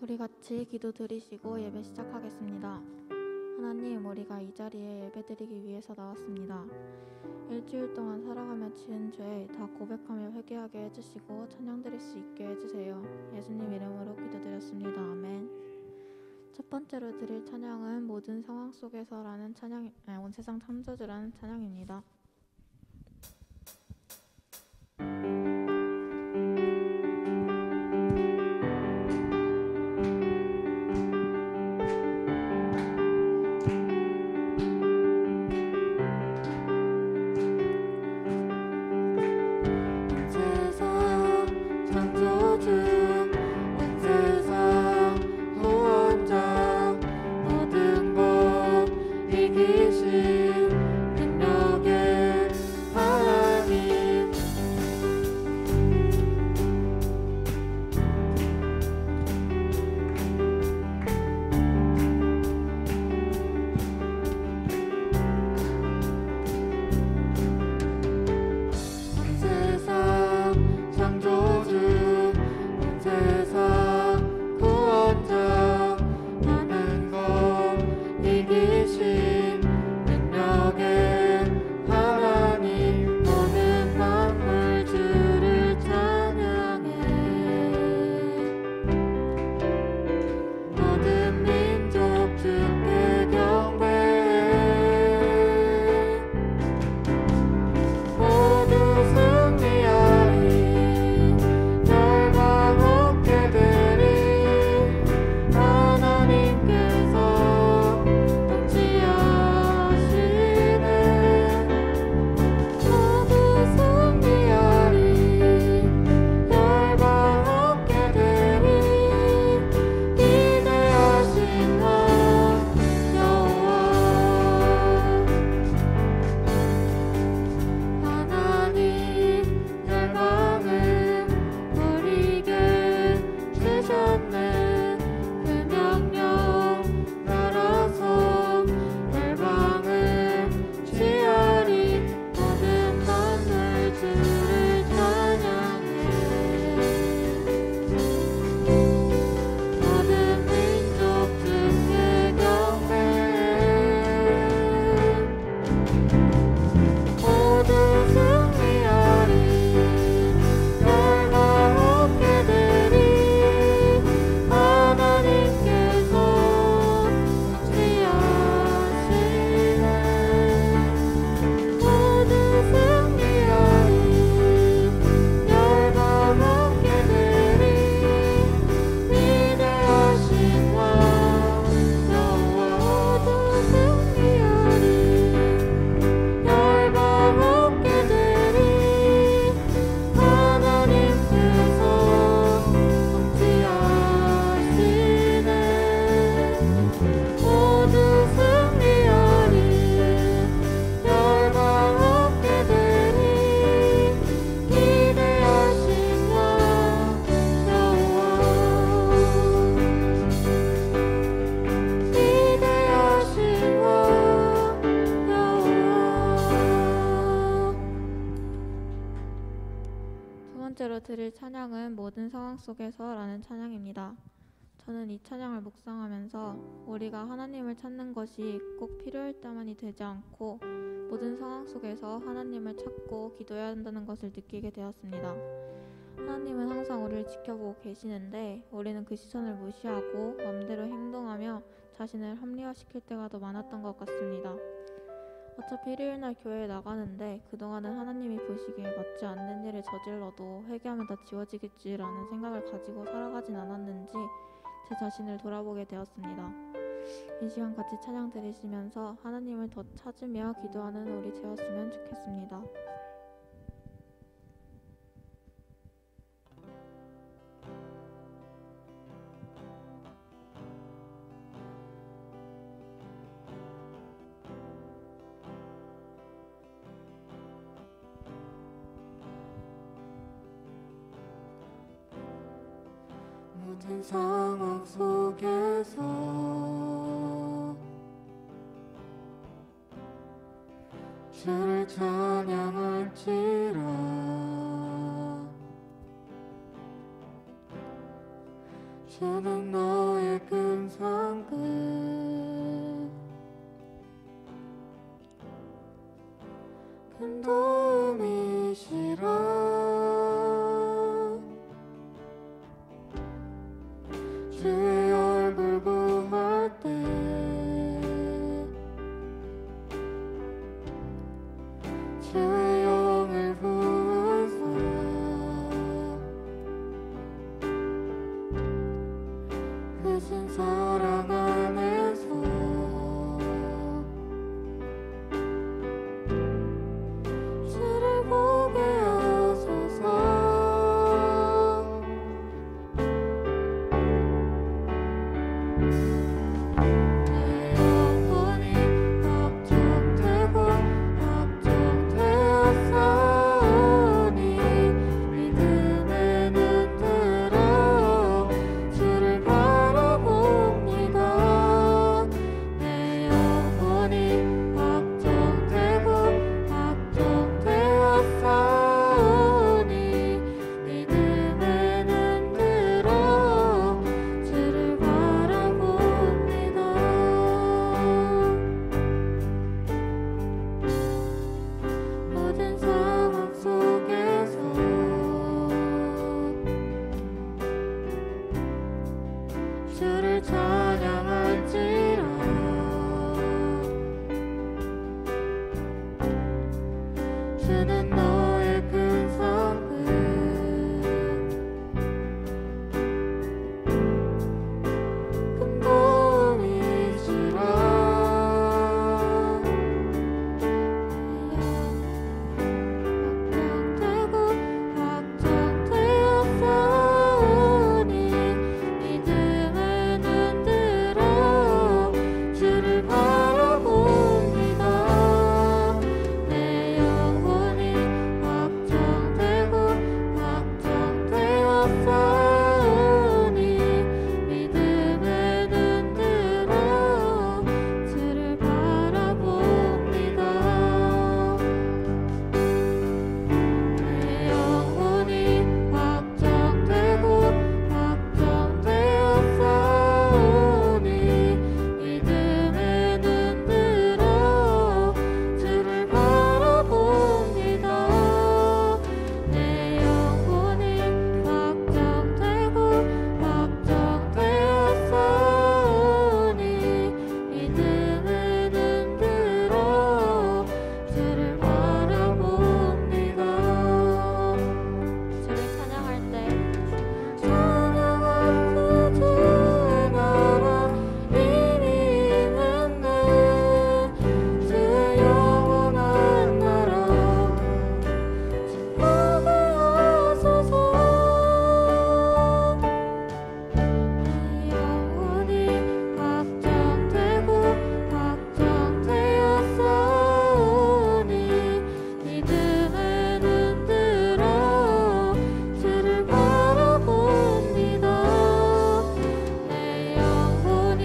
우리 같이 기도 드리시고 예배 시작하겠습니다. 하나님, 우리가 이 자리에 예배드리기 위해서 나왔습니다. 일주일 동안 살아가며 지은 죄 다 고백하며 회개하게 해주시고 찬양 드릴 수 있게 해주세요. 예수님 이름으로 기도드렸습니다. 아멘. 첫 번째로 드릴 찬양은 모든 상황 속에서라는 찬양, 온 세상 참저주라는 찬양입니다. 드릴 찬양은 모든 상황 속에서라는 찬양입니다. 저는 이 찬양을 묵상하면서 우리가 하나님을 찾는 것이 꼭 필요할 때만이 되지 않고 모든 상황 속에서 하나님을 찾고 기도해야 한다는 것을 느끼게 되었습니다. 하나님은 항상 우리를 지켜보고 계시는데 우리는 그 시선을 무시하고 맘대로 행동하며 자신을 합리화시킬 때가 더 많았던 것 같습니다. 어차피 일요일날 교회에 나가는데 그동안은 하나님이 보시기에 맞지 않는 일을 저질러도 회개하면 다 지워지겠지라는 생각을 가지고 살아가진 않았는지 제 자신을 돌아보게 되었습니다. 이 시간 같이 찬양 드리시면서 하나님을 더 찾으며 기도하는 우리 되었으면 좋겠습니다. 모든 상황 속에서 주를 찬양할지라. 주는 너 큰 도움이시라. 주의 얼굴 구할 때 주의 영을 부으사 크신 사랑 안에서 주를 보게 하소서. 내 영혼이 걱정되고 걱정되었사오니 믿음에 눈들어 주를 바라봅니다. 내 영혼이 걱정되고 걱정되었사오니 믿음에 눈들어 주를 바라봅니다. 모든 상황 속에서 주를 찬양할지라. 주는 너의 큰 성금 큰 도움이시라. 걱정되고 걱정되었사오니 믿음에 눈들어 주를 바라봅니다. 내 영혼이 걱정되고 걱정되었사오니 믿음에 눈들어 주를 바라봅니다. 내 영혼이 걱정되고 걱정되었사오니 믿음에 눈들어 주를 바라봅니다. 내 영혼이 걱정되고 걱정되었사오니 믿음에 눈들어 주를 바라봅니다. 주를 찬양할 때 찬양할 때 주의 나라 이미 있는데 주의 영원한 나라 축복을 하소서. 내 영혼이 걱정되고 걱정되었사오니 믿음에 눈들어 주를 바라봅니다. 내 영혼이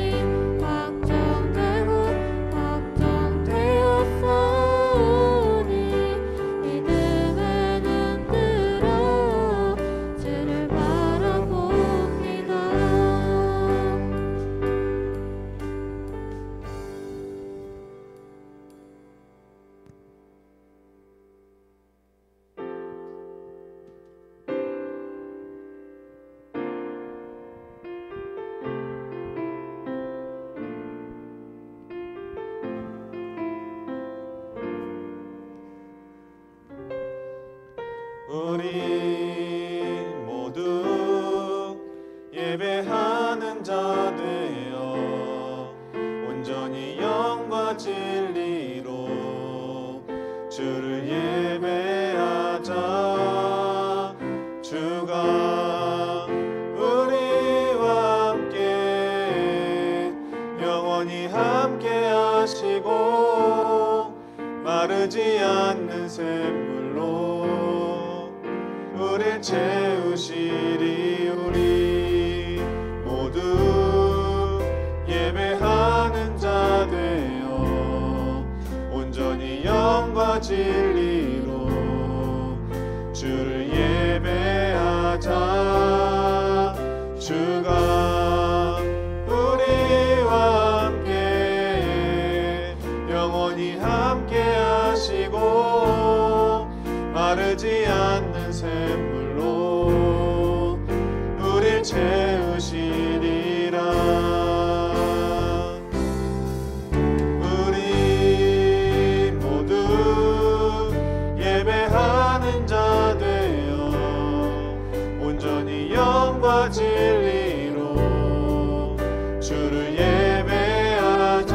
걱정되고 걱정되었사오니 믿음에 눈들어 주를 바라봅니다. 우리 모두 예배하는 자 되어 온전히 영과 진리로 주를 예배하자. 주가 우리와 함께 영원히 함께 하시고 마르지 않는 샘물로 우릴 채우시리. 우리 모두 예배하는 자 되어 온전히 영과 진리로 주를 예배하자. 주가 우리와 함께 영원히 함께 하시고 마르지 않는 샘물로 우릴 채우시리라. 우리 모두 예배하는 자 되어 온전히 영과 진리로 주를 예배하자.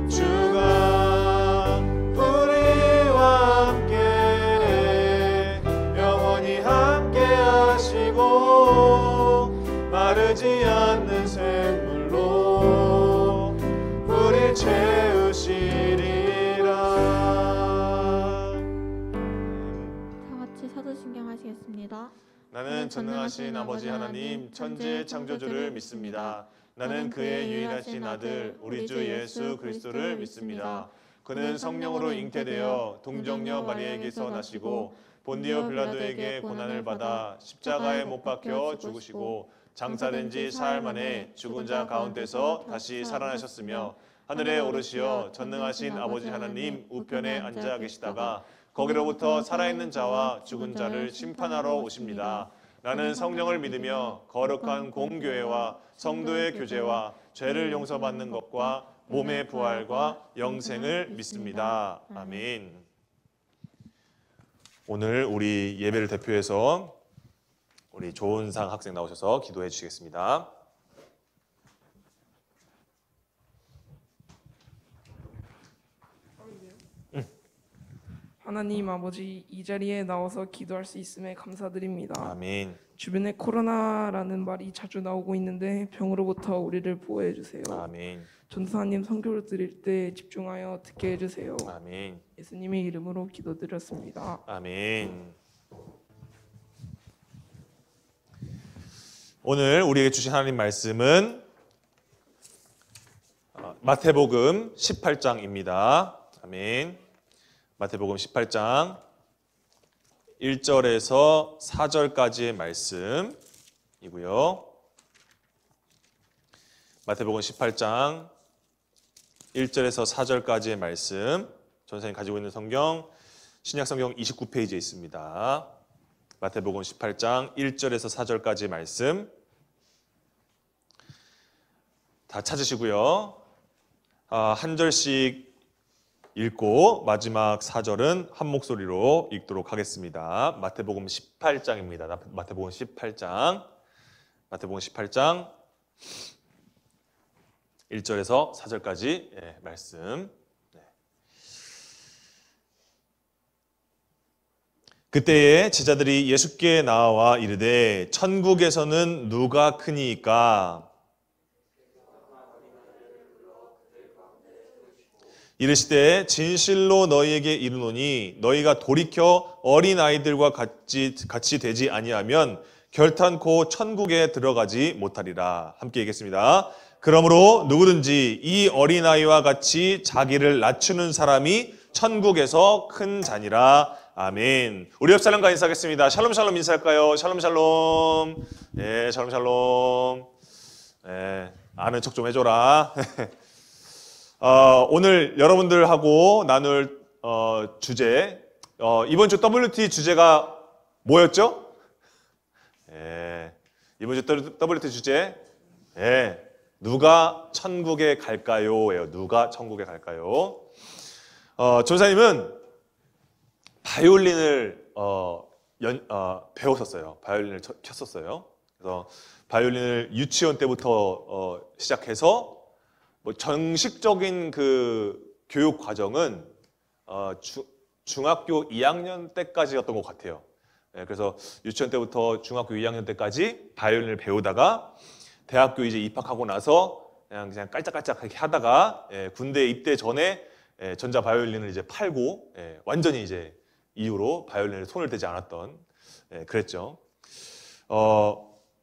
주가 우리와 함께 영원히 함께 하시고 마르지 않는 샘물로 우릴 채우시리라. 다 같이 사도신경 하시겠습니다. 나는 전능하신 아버지 하나님 천지의 창조주를 믿습니다. 나는 그의 유일하신 아들 우리 주 예수 그리스도를 믿습니다. 그는 성령으로 잉태되어 동정녀 마리아에게서 나시고 본디오 빌라도에게 고난을 받아 십자가에 못 박혀 죽으시고 장사된 지 사흘 만에 죽은 자 가운데서 다시 살아나셨으며 하늘에 오르시어 전능하신 아버지 하나님 우편에 앉아 계시다가 거기로부터 살아있는 자와 죽은 자를 심판하러 오십니다. 나는 성령을 믿으며 거룩한 공교회와 성도의 교제와 죄를 용서받는 것과 몸의 부활과 영생을 믿습니다. 아멘. 오늘 우리 예배를 대표해서 우리 조은상 학생 나오셔서 기도해 주시겠습니다. 하나님 아버지, 이 자리에 나와서 기도할 수 있음에 감사드립니다. 아멘. 주변에 코로나라는 말이 자주 나오고 있는데 병으로부터 우리를 보호해 주세요. 아멘. 전도사님 선교를 드릴 때 집중하여 듣게 해주세요. 아멘. 예수님의 이름으로 기도드렸습니다. 아멘. 오늘 우리에게 주신 하나님 말씀은 마태복음 18장입니다. 아멘. 마태복음 18장 1절에서 4절까지의 말씀이고요. 마태복음 18장 1절에서 4절까지의 말씀, 전사님 가지고 있는 성경 신약성경 29페이지에 있습니다. 마태복음 18장 1절에서 4절까지의 말씀 다 찾으시고요. 한 절씩 읽고 마지막 4절은 한 목소리로 읽도록 하겠습니다. 마태복음 18장입니다. 마태복음 18장 1절에서 4절까지 말씀. 그때에 제자들이 예수께 나와 이르되 천국에서는 누가 크니이까? 이르시되 진실로 너희에게 이르노니 너희가 돌이켜 어린아이들과 같이 되지 아니하면 결탄코 천국에 들어가지 못하리라. 함께 읽겠습니다. 그러므로 누구든지 이 어린아이와 같이 자기를 낮추는 사람이 천국에서 큰 자니라. 아멘. 우리 옆 사람과 인사하겠습니다. 샬롬 샬롬 인사할까요? 샬롬 샬롬. 네, 샬롬 샬롬. 네, 아는 척 좀 해줘라. 오늘 여러분들하고 나눌 주제, 이번 주 WT 주제가 뭐였죠? 이번 주 WT 주제, 누가 천국에 갈까요? 예요. 누가 천국에 갈까요? 전사님은 바이올린을 배웠었어요. 바이올린을 켰었어요. 그래서 바이올린을 유치원 때부터 시작해서 뭐 정식적인 그 교육 과정은 중학교 2학년 때까지였던 것 같아요. 그래서 유치원 때부터 중학교 2학년 때까지 바이올린을 배우다가 대학교 이제 입학하고 나서 그냥 깔짝깔짝하게 하다가 군대 입대 전에 전자 바이올린을 이제 팔고 완전히 이제 이후로 바이올린에 손을 대지 않았던 그랬죠.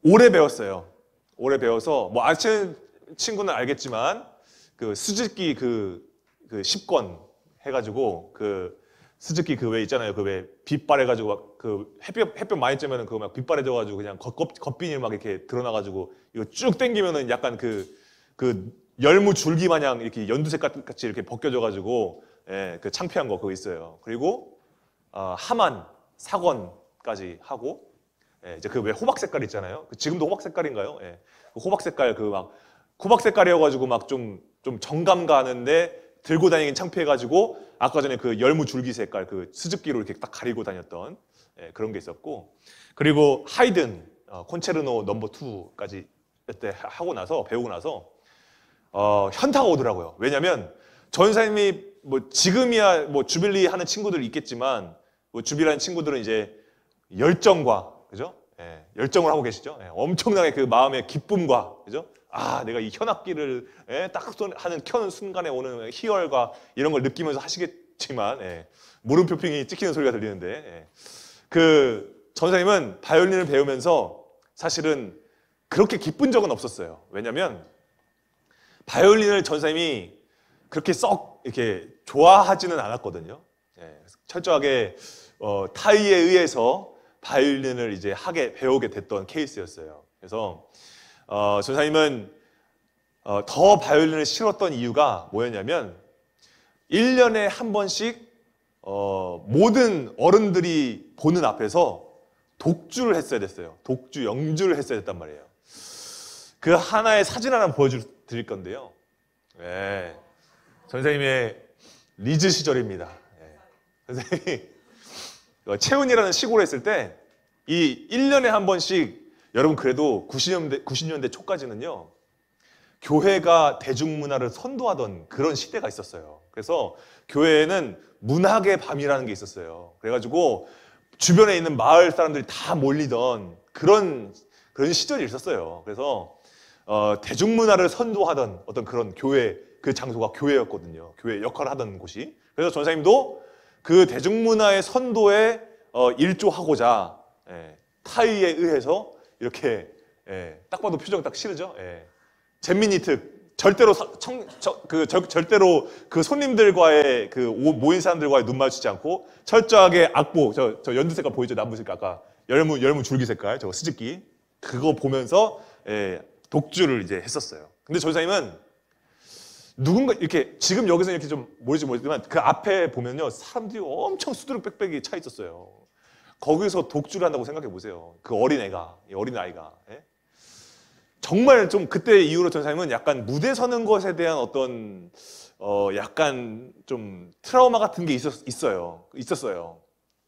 오래 배웠어요. 오래 배워서 뭐 아시는 친구는 알겠지만 그 수즈키 그 10권 해가지고 그 수즈키 그 왜 있잖아요. 그 왜 빛발해가지고 그 햇볕 많이 쬐면은 그거 막 빛발해져가지고 그냥 겉비닐 막 이렇게 드러나가지고 이거 쭉 당기면은 약간 그 열무 줄기 마냥 이렇게 연두색 같이 이렇게 벗겨져가지고 그 창피한 거 그거 있어요. 그리고 하만 사건까지 하고, 이제 그 왜 호박 색깔 있잖아요. 지금도 호박 색깔인가요? 그 호박 색깔 호박 색깔이어가지고 막 좀 정감 가는데 들고 다니긴 창피해가지고 아까 전에 그 열무 줄기 색깔 그 스즈키로 이렇게 딱 가리고 다녔던 그런 게 있었고, 그리고 하이든 콘체르노 넘버 2까지 그때 하고 나서 배우고 나서 현타가 오더라고요. 왜냐면 전사님이 뭐 지금이야 뭐 주빌리 하는 친구들 있겠지만 뭐 주빌리하는 친구들은 이제 열정과 그죠? 열정을 하고 계시죠. 엄청나게 그 마음의 기쁨과 그죠? 내가 이 현악기를 딱 켜는 순간에 오는 희열과 이런 걸 느끼면서 하시겠지만 물음표 핑이 찍히는 소리가 들리는데 그 전사님은 바이올린을 배우면서 사실은 그렇게 기쁜 적은 없었어요. 왜냐면 바이올린을 전사님이 그렇게 썩 이렇게 좋아하지는 않았거든요. 철저하게 타이에 의해서 바이올린을 이제 배우게 됐던 케이스였어요. 그래서 전사님은 더 바이올린을 싫었던 이유가 뭐였냐면 1년에 한 번씩 모든 어른들이 보는 앞에서 독주를 했어야 됐어요. 독주, 영주를 했어야 됐단 말이에요. 그 하나의 사진 하나 보여드릴 건데요. 선생님의 리즈 시절입니다. 선생님이 채운이라는 시골에 있을 때 이 1년에 한 번씩 여러분 그래도 90년대 초까지는요. 교회가 대중문화를 선도하던 그런 시대가 있었어요. 그래서 교회에는 문학의 밤이라는 게 있었어요. 그래가지고 주변에 있는 마을 사람들이 다 몰리던 그런 시절이 있었어요. 그래서 대중문화를 선도하던 어떤 그런 교회, 그 장소가 교회였거든요. 교회 역할을 하던 곳이. 그래서 전사님도 그 대중문화의 선도에 일조하고자 타이에 의해서 이렇게 딱 봐도 표정 딱 싫으죠. 잼민이 특 절대로 절대로 그 손님들과의 그 모인 사람들과의 눈 마주치지 않고 철저하게 악보 저 연두 색깔 보이죠? 나무 색깔 아까 열무 줄기 색깔 저거 스즈키 그거 보면서 독주를 이제 했었어요. 근데 전사님은 누군가 이렇게 지금 여기서 이렇게 좀 모르지만 그 앞에 보면요 사람들이 엄청 수두룩 빽빽이 차 있었어요. 거기서 독주를 한다고 생각해 보세요. 그 어린 아이가 정말 좀 그때 이후로 전사님은 약간 무대 서는 것에 대한 어떤 약간 좀 트라우마 같은 게 있었어요.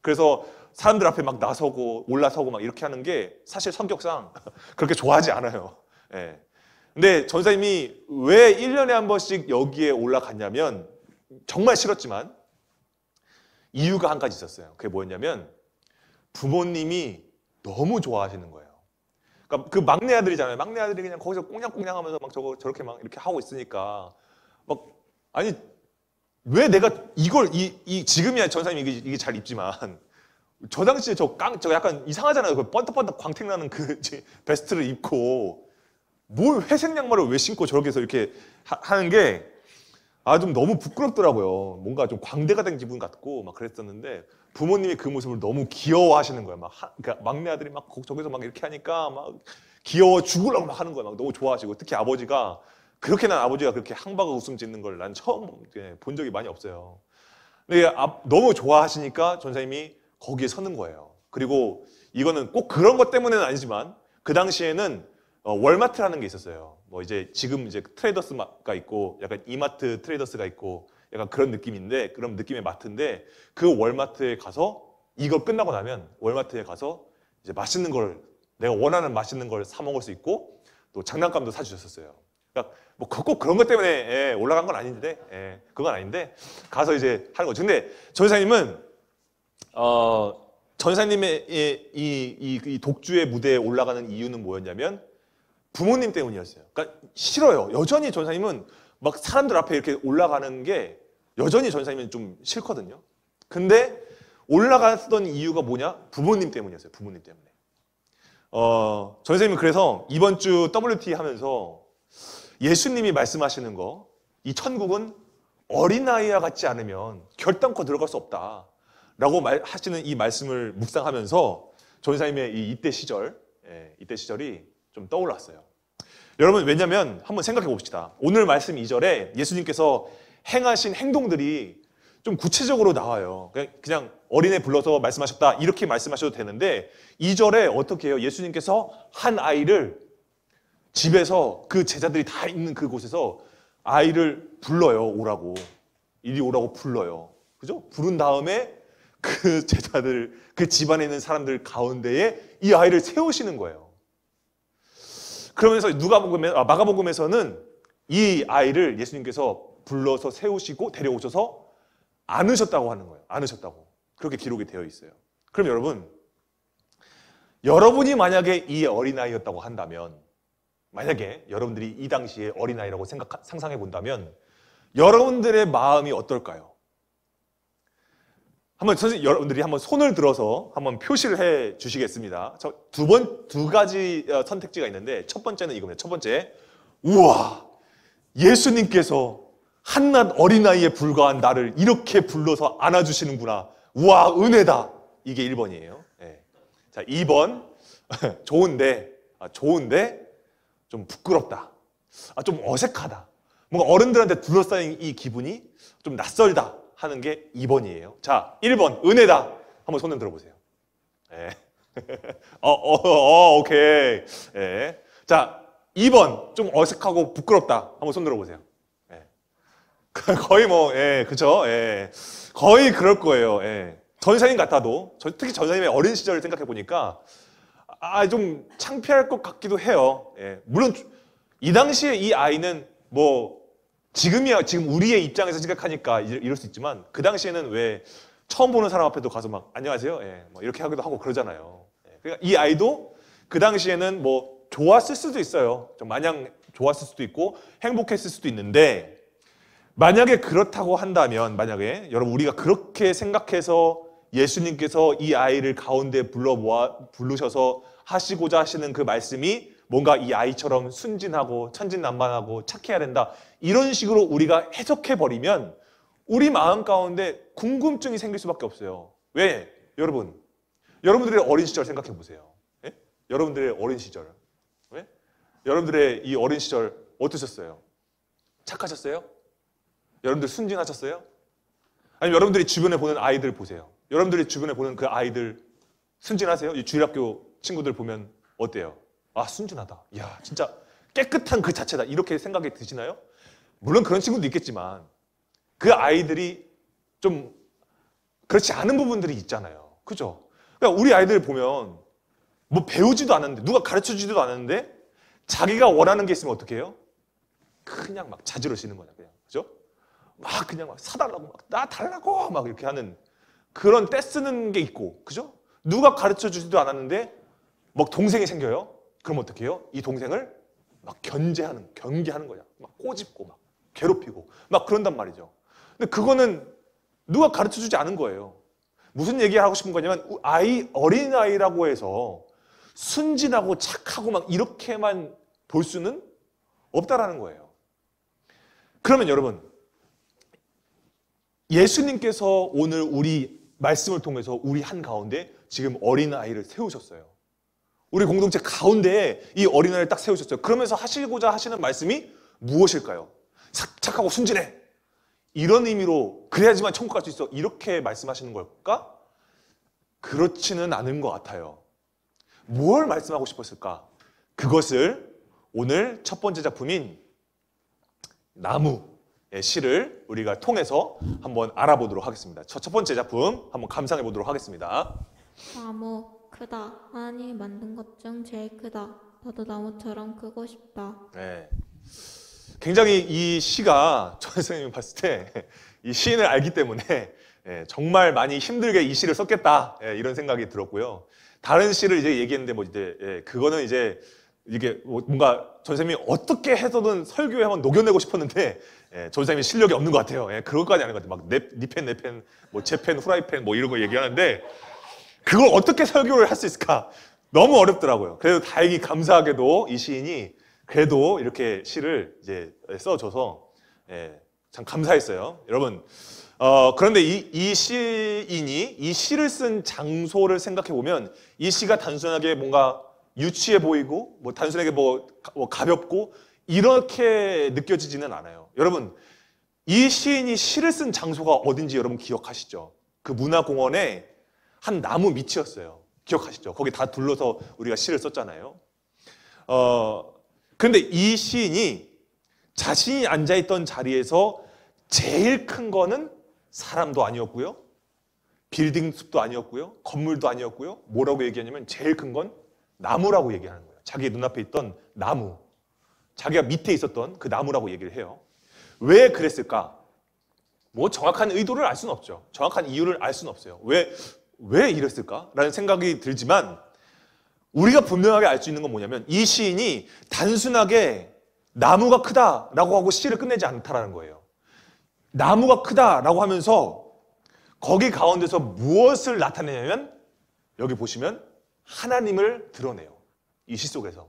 그래서 사람들 앞에 막 나서고 올라서고 막 이렇게 하는 게 사실 성격상 그렇게 좋아하지 않아요. 근데 전사님이 왜 1년에 한 번씩 여기에 올라갔냐면 정말 싫었지만 이유가 한 가지 있었어요. 그게 뭐였냐면 부모님이 너무 좋아하시는 거예요. 그러니까 그 막내 아들이잖아요. 막내 아들이 그냥 거기서 꽁냥꽁냥하면서 막 저렇게 막 이렇게 하고 있으니까 막 아니 왜 내가 이걸 지금이야 전사님 이게 잘 입지만 저 당시에 저 약간 이상하잖아요. 그 번떡번떡 광택 나는 그 베스트를 입고 뭘 회색 양말을 왜 신고 저렇게 해서 이렇게 하는 게 좀 너무 부끄럽더라고요. 뭔가 좀 광대가 된 기분 같고 막 그랬었는데 부모님이 그 모습을 너무 귀여워하시는 거예요. 그러니까 막내 아들이 막 저기서 막 이렇게 하니까 막 귀여워 죽으려고 막 하는 거예요. 막 너무 좋아하시고 특히 아버지가 난 아버지가 그렇게 항바가 웃음 짓는 걸 난 처음 본 적이 많이 없어요. 근데 너무 좋아하시니까 전사님이 거기에 서는 거예요. 그리고 이거는 꼭 그런 것 때문에는 아니지만 그 당시에는 월마트라는 게 있었어요. 뭐 지금 트레이더스가 있고 약간 이마트 트레이더스가 있고 약간 그런 느낌인데 그런 느낌의 마트인데 그 월마트에 가서 이거 끝나고 나면 월마트에 가서 이제 맛있는 걸 내가 원하는 맛있는 걸 사 먹을 수 있고 또 장난감도 사주셨었어요. 그러니까 뭐 꼭 그런 것 때문에 올라간 건 아닌데 그건 아닌데 가서 이제 하는 거죠. 근데 전사님은 전사님의 이 독주의 무대에 올라가는 이유는 뭐였냐면 부모님 때문이었어요. 그러니까 싫어요. 여전히 전사님은 막 사람들 앞에 이렇게 올라가는 게 여전히 전사님은 좀 싫거든요. 근데 올라갔던 이유가 뭐냐? 부모님 때문이었어요. 부모님 때문에. 전사님은 그래서 이번 주 WT 하면서 예수님이 말씀하시는 거, 이 천국은 어린아이와 같지 않으면 결단코 들어갈 수 없다. 라고 하시는 이 말씀을 묵상하면서 전사님의 이때 시절이 좀 떠올랐어요. 여러분 왜냐면 한번 생각해 봅시다. 오늘 말씀 2절에 예수님께서 행하신 행동들이 좀 구체적으로 나와요. 그냥 어린애 불러서 말씀하셨다 이렇게 말씀하셔도 되는데 2절에 어떻게 해요? 예수님께서 한 아이를 집에서 그 제자들이 다 있는 그곳에서 아이를 불러요. 오라고. 이리 오라고 불러요. 그죠? 부른 다음에 그 제자들, 그 집안에 있는 사람들 가운데에 이 아이를 세우시는 거예요. 그러면서 마가복음에서는 이 아이를 예수님께서 불러서 세우시고 데려오셔서 안으셨다고 하는 거예요. 안으셨다고. 그렇게 기록이 되어 있어요. 그럼 여러분이 만약에 이 어린아이였다고 한다면, 만약에 여러분들이 이 당시에 어린아이라고 상상해 본다면 여러분들의 마음이 어떨까요? 여러분들이 한번 손을 들어서 한번 표시를 해 주시겠습니다. 두 가지 선택지가 있는데 첫 번째는 이겁니다. 첫 번째, 우와, 예수님께서 한낱 어린아이에 불과한 나를 이렇게 불러서 안아주시는구나. 우와, 은혜다. 이게 1번이에요. 네. 자, 2번, 좋은데 좀 부끄럽다. 좀 어색하다. 뭔가 어른들한테 둘러싸인 이 기분이 좀 낯설다 하는 게 2번이에요. 자, 1번, 은혜다. 한번 손을 들어보세요. 네. 오케이. 네. 자, 2번, 좀 어색하고 부끄럽다. 한번 손 들어보세요. 거의 그죠? 거의 그럴 거예요. 전사님 같아도, 특히 전사님의 어린 시절을 생각해 보니까, 좀 창피할 것 같기도 해요. 물론, 이 당시에 이 아이는 지금 우리의 입장에서 생각하니까 이럴 수 있지만, 그 당시에는 왜 처음 보는 사람 앞에도 가서 막, 안녕하세요? 이렇게 하기도 하고 그러잖아요. 그러니까 이 아이도 그 당시에는 좋았을 수도 있어요. 좀 마냥 좋았을 수도 있고, 행복했을 수도 있는데, 만약에 그렇다고 한다면, 만약에 여러분 우리가 그렇게 생각해서 예수님께서 이 아이를 가운데 부르셔서 하시고자 하시는 그 말씀이 뭔가 이 아이처럼 순진하고 천진난만하고 착해야 된다, 이런 식으로 우리가 해석해버리면 우리 마음 가운데 궁금증이 생길 수밖에 없어요. 왜? 여러분들의 어린 시절 생각해 보세요. 여러분들의 어린 시절, 여러분들의 이 어린 시절 어떠셨어요? 착하셨어요? 여러분들 순진하셨어요? 아니면 여러분들이 주변에 보는 아이들 보세요. 여러분들이 주변에 보는 그 아이들 순진하세요? 이 주일학교 친구들 보면 어때요? 순진하다. 이야, 진짜 깨끗한 그 자체다. 이렇게 생각이 드시나요? 물론 그런 친구도 있겠지만 그 아이들이 좀 그렇지 않은 부분들이 있잖아요. 그죠? 그러니까 우리 아이들 보면 배우지도 않았는데, 누가 가르쳐주지도 않았는데 자기가 원하는 게 있으면 어떻게 해요? 그냥 막 자지러지는 거냐, 그냥. 그죠? 그냥 사달라고, 나 달라고 막 이렇게 하는 그런 떼쓰는 게 있고, 그죠? 누가 가르쳐 주지도 않았는데 동생이 생겨요. 그럼 어떻게 해요? 이 동생을 경계하는 거야. 꼬집고 괴롭히고 그런단 말이죠. 근데 그거는 누가 가르쳐 주지 않은 거예요. 무슨 얘기를 하고 싶은 거냐면, 어린아이라고 해서 순진하고 착하고 이렇게만 볼 수는 없다라는 거예요. 그러면 여러분, 예수님께서 오늘 우리 말씀을 통해서 우리 한가운데 지금 어린아이를 세우셨어요. 우리 공동체 가운데에 이 어린아이를 딱 세우셨어요. 그러면서 하시고자 하시는 말씀이 무엇일까요? 착하고 순진해. 이런 의미로 그래야지만 천국 갈 수 있어. 이렇게 말씀하시는 걸까? 그렇지는 않은 것 같아요. 뭘 말씀하고 싶었을까? 그것을 오늘 첫 번째 작품인 나무의 시를 우리가 통해서 한번 알아보도록 하겠습니다. 첫 번째 작품 한번 감상해 보도록 하겠습니다. 나무 크다. 하나님이 만든 것 중 제일 크다. 나도 나무처럼 크고 싶다. 네. 굉장히 이 시가 전 선생님이 봤을 때 이 시인을 알기 때문에 정말 많이 힘들게 이 시를 썼겠다, 이런 생각이 들었고요. 다른 시를 이제 얘기했는데 그거는 이제 이게 뭔가 전 선생님이 어떻게 해서든 설교에 한번 녹여내고 싶었는데 전 선생님이 실력이 없는 것 같아요. 그것까지 아닌 것 같아요. 니 펜, 내 펜, 제 펜, 후라이팬 이런 거 얘기하는데 그걸 어떻게 설교를 할 수 있을까? 너무 어렵더라고요. 그래도 다행히 감사하게도 이 시인이 그래도 이렇게 시를 이제 써줘서 참 감사했어요. 여러분, 그런데 이 시인이 이 시를 쓴 장소를 생각해 보면 이 시가 단순하게 뭔가 유치해 보이고 단순하게 가볍고 이렇게 느껴지지는 않아요. 여러분, 이 시인이 시를 쓴 장소가 어딘지 여러분 기억하시죠? 그 문화공원에 한 나무 밑이었어요. 기억하시죠? 거기 다 둘러서 우리가 시를 썼잖아요. 그런데 이 시인이 자신이 앉아있던 자리에서 제일 큰 거는 사람도 아니었고요. 빌딩 숲도 아니었고요. 건물도 아니었고요. 뭐라고 얘기하냐면 제일 큰 건 나무라고 얘기하는 거예요. 자기 눈앞에 있던 나무. 자기가 밑에 있었던 그 나무라고 얘기를 해요. 왜 그랬을까? 뭐 정확한 의도를 알 수는 없죠. 정확한 이유를 알 수는 없어요. 왜 이랬을까? 라는 생각이 들지만 우리가 분명하게 알 수 있는 건 뭐냐면 이 시인이 단순하게 나무가 크다라고 하고 시를 끝내지 않다라는 거예요. 나무가 크다라고 하면서 거기 가운데서 무엇을 나타내냐면 여기 보시면 하나님을 드러내요. 이 시 속에서.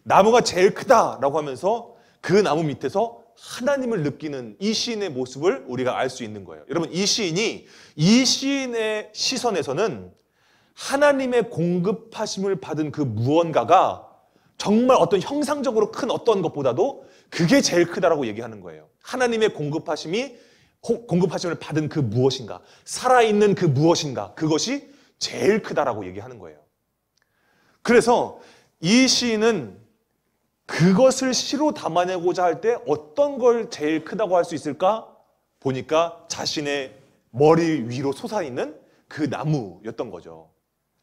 나무가 제일 크다라고 하면서 그 나무 밑에서 하나님을 느끼는 이 시인의 모습을 우리가 알 수 있는 거예요. 여러분 이 시인의 시선에서는 하나님의 공급하심을 받은 그 무언가가 정말 어떤 형상적으로 큰 어떤 것보다도 그게 제일 크다라고 얘기하는 거예요. 하나님의 공급하심을 받은 그 무엇인가, 살아있는 그 무엇인가, 그것이 제일 크다라고 얘기하는 거예요. 그래서 이 시인은 그것을 시로 담아내고자 할 때 어떤 걸 제일 크다고 할 수 있을까? 보니까 자신의 머리 위로 솟아있는 그 나무였던 거죠.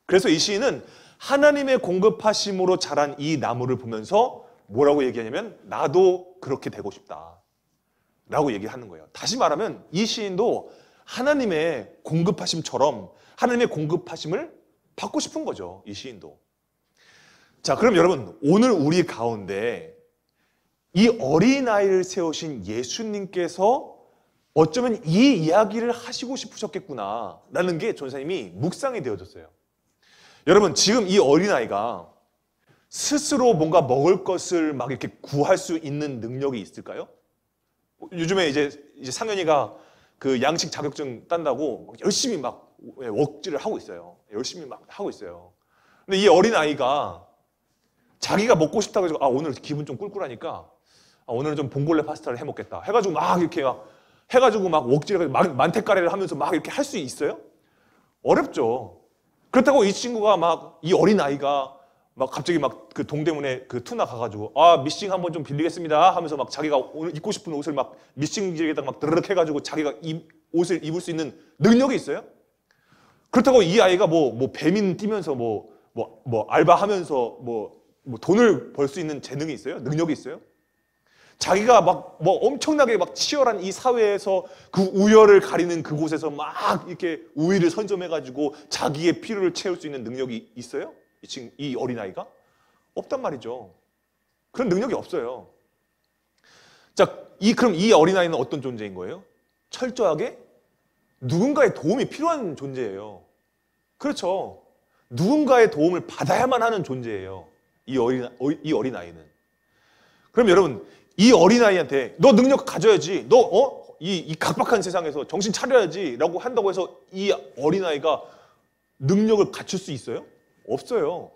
그래서 이 시인은 하나님의 공급하심으로 자란 이 나무를 보면서 뭐라고 얘기하냐면 나도 그렇게 되고 싶다 라고 얘기하는 거예요. 다시 말하면 이 시인도 하나님의 공급하심처럼 하나님의 공급하심을 받고 싶은 거죠. 이 시인도. 자, 그럼 여러분 오늘 우리 가운데 이 어린아이를 세우신 예수님께서 어쩌면 이 이야기를 하시고 싶으셨겠구나 라는 게 전사님이 묵상이 되어졌어요. 여러분 지금 이 어린아이가 스스로 뭔가 먹을 것을 막 이렇게 구할 수 있는 능력이 있을까요? 요즘에 이제 상현이가 그 양식 자격증 딴다고 열심히 막 웍질을 하고 있어요. 열심히 막 하고 있어요. 근데 이 어린아이가 자기가 먹고 싶다고 해서 오늘 기분 좀 꿀꿀하니까 오늘은 좀 봉골레 파스타를 해먹겠다 해가지고 막 이렇게 막 해가지고 막 웍질을 만테카레를 하면서 막 이렇게 할 수 있어요? 어렵죠. 그렇다고 이 친구가 막 이 어린아이가 막 갑자기 막 그 동대문에 그 투나 가가지고 미싱 한번 좀 빌리겠습니다 하면서 막 자기가 오늘 입고 싶은 옷을 막 미싱지에다가 막 드르륵 해가지고 자기가 옷을 입을 수 있는 능력이 있어요? 그렇다고 이 아이가 뭐 배민 뛰면서 뭐 알바하면서 뭐 돈을 벌 수 있는 재능이 있어요? 능력이 있어요? 자기가 막 뭐 엄청나게 막 치열한 이 사회에서 그 우열을 가리는 그곳에서 막 이렇게 우위를 선점해가지고 자기의 필요를 채울 수 있는 능력이 있어요? 이 어린아이가? 없단 말이죠. 그런 능력이 없어요. 자, 그럼 이 어린아이는 어떤 존재인 거예요? 철저하게 누군가의 도움이 필요한 존재예요. 그렇죠. 누군가의 도움을 받아야만 하는 존재예요. 이 어린아이는. 그럼 여러분, 이 어린아이한테 너 능력 가져야지. 너 이 각박한 세상에서 정신 차려야지 라고 한다고 해서 이 어린아이가 능력을 갖출 수 있어요? 없어요.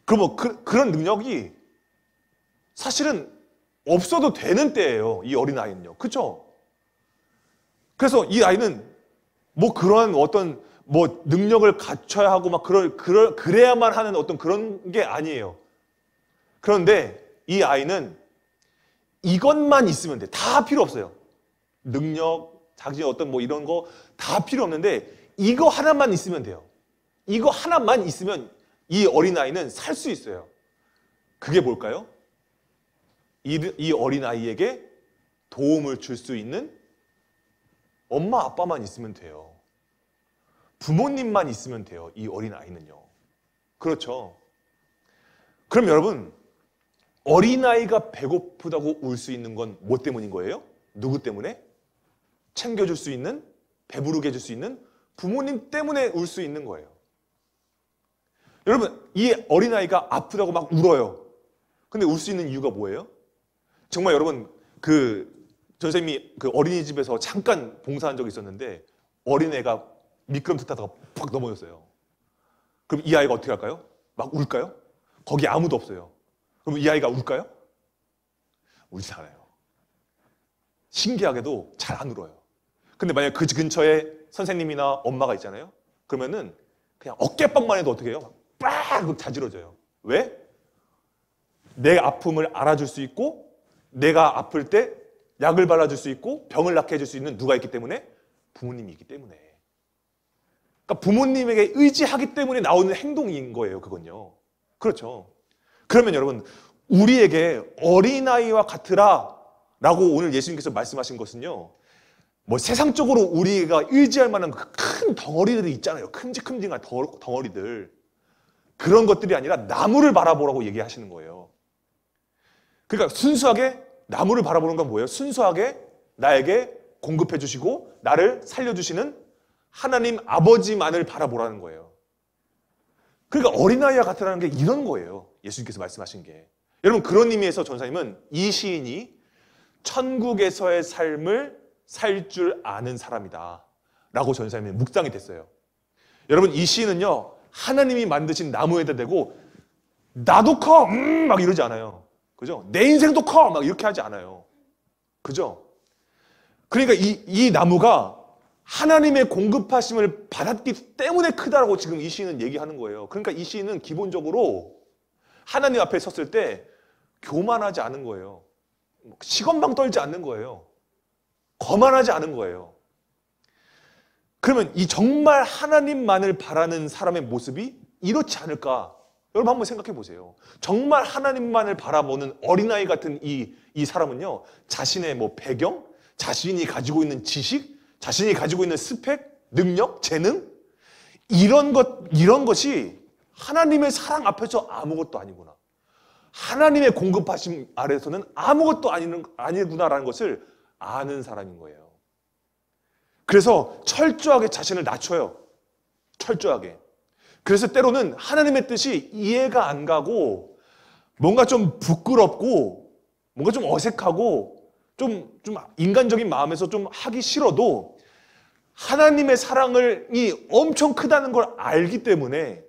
그럼 그런 능력이 사실은 없어도 되는 때예요. 이 어린아이는요. 그렇죠? 그래서 이 아이는 뭐 그런 어떤 뭐 능력을 갖춰야 하고 막 그래야만 하는 어떤 그런 게 아니에요. 그런데 이 아이는 이것만 있으면 돼. 다 필요 없어요. 능력, 자기 어떤 뭐 이런 거 다 필요 없는데 이거 하나만 있으면 돼요. 이거 하나만 있으면 이 어린아이는 살 수 있어요. 그게 뭘까요? 이 어린아이에게 도움을 줄 수 있는 엄마, 아빠만 있으면 돼요. 부모님만 있으면 돼요. 이 어린아이는요. 그렇죠. 그럼 여러분, 어린아이가 배고프다고 울 수 있는 건 뭐 때문인 거예요? 누구 때문에? 챙겨줄 수 있는, 배부르게 해줄 수 있는 부모님 때문에 울 수 있는 거예요. 여러분, 이 어린아이가 아프다고 막 울어요. 근데 울 수 있는 이유가 뭐예요? 정말 여러분, 선생님이 그 어린이집에서 잠깐 봉사한 적이 있었는데 어린애가 미끄럼틀 타다가 팍 넘어졌어요. 그럼 이 아이가 어떻게 할까요? 막 울까요? 거기 아무도 없어요. 그럼 이 아이가 울까요? 울지 않아요. 신기하게도 잘 안 울어요. 근데 만약 그 근처에 선생님이나 엄마가 있잖아요. 그러면은 그냥 어깨빵만 해도 어떻게 해요? 빡 자지러져요. 왜? 내 아픔을 알아줄 수 있고 내가 아플 때 약을 발라줄 수 있고 병을 낫게 해줄 수 있는 누가 있기 때문에? 부모님이 있기 때문에. 그러니까 부모님에게 의지하기 때문에 나오는 행동인 거예요. 그건요. 그렇죠. 그러면 여러분 우리에게 어린아이와 같으라 라고 오늘 예수님께서 말씀하신 것은요. 뭐 세상적으로 우리가 의지할 만한 큰 덩어리들이 있잖아요. 큼직큼직한 덩어리들. 그런 것들이 아니라 나무를 바라보라고 얘기하시는 거예요. 그러니까 순수하게 나무를 바라보는 건 뭐예요? 순수하게 나에게 공급해 주시고 나를 살려주시는 하나님 아버지만을 바라보라는 거예요. 그러니까 어린아이와 같으라는 게 이런 거예요. 예수님께서 말씀하신 게. 여러분 그런 의미에서 전사님은 이 시인이 천국에서의 삶을 살 줄 아는 사람이다 라고 전사님이 묵상이 됐어요. 여러분 이 시인은요 하나님이 만드신 나무에다 대고 나도 커! 막 이러지 않아요. 그죠? 내 인생도 커! 막 이렇게 하지 않아요. 그죠? 그러니까 이 나무가 하나님의 공급하심을 받았기 때문에 크다라고 지금 이 시인은 얘기하는 거예요. 그러니까 이 시인은 기본적으로 하나님 앞에 섰을 때 교만하지 않은 거예요. 시건방 떨지 않는 거예요. 거만하지 않은 거예요. 그러면 이 정말 하나님만을 바라는 사람의 모습이 이렇지 않을까? 여러분 한번 생각해 보세요. 정말 하나님만을 바라보는 어린아이 같은 이 사람은요, 자신의 뭐 배경, 자신이 가지고 있는 지식, 자신이 가지고 있는 스펙, 능력, 재능, 이런 것이 하나님의 사랑 앞에서 아무것도 아니구나. 하나님의 공급하심 아래에서는 아무것도 아니구나라는 것을 아는 사람인 거예요. 그래서 철저하게 자신을 낮춰요. 철저하게. 그래서 때로는 하나님의 뜻이 이해가 안 가고 뭔가 좀 부끄럽고 뭔가 좀 어색하고 좀 인간적인 마음에서 좀 하기 싫어도 하나님의 사랑이 엄청 크다는 걸 알기 때문에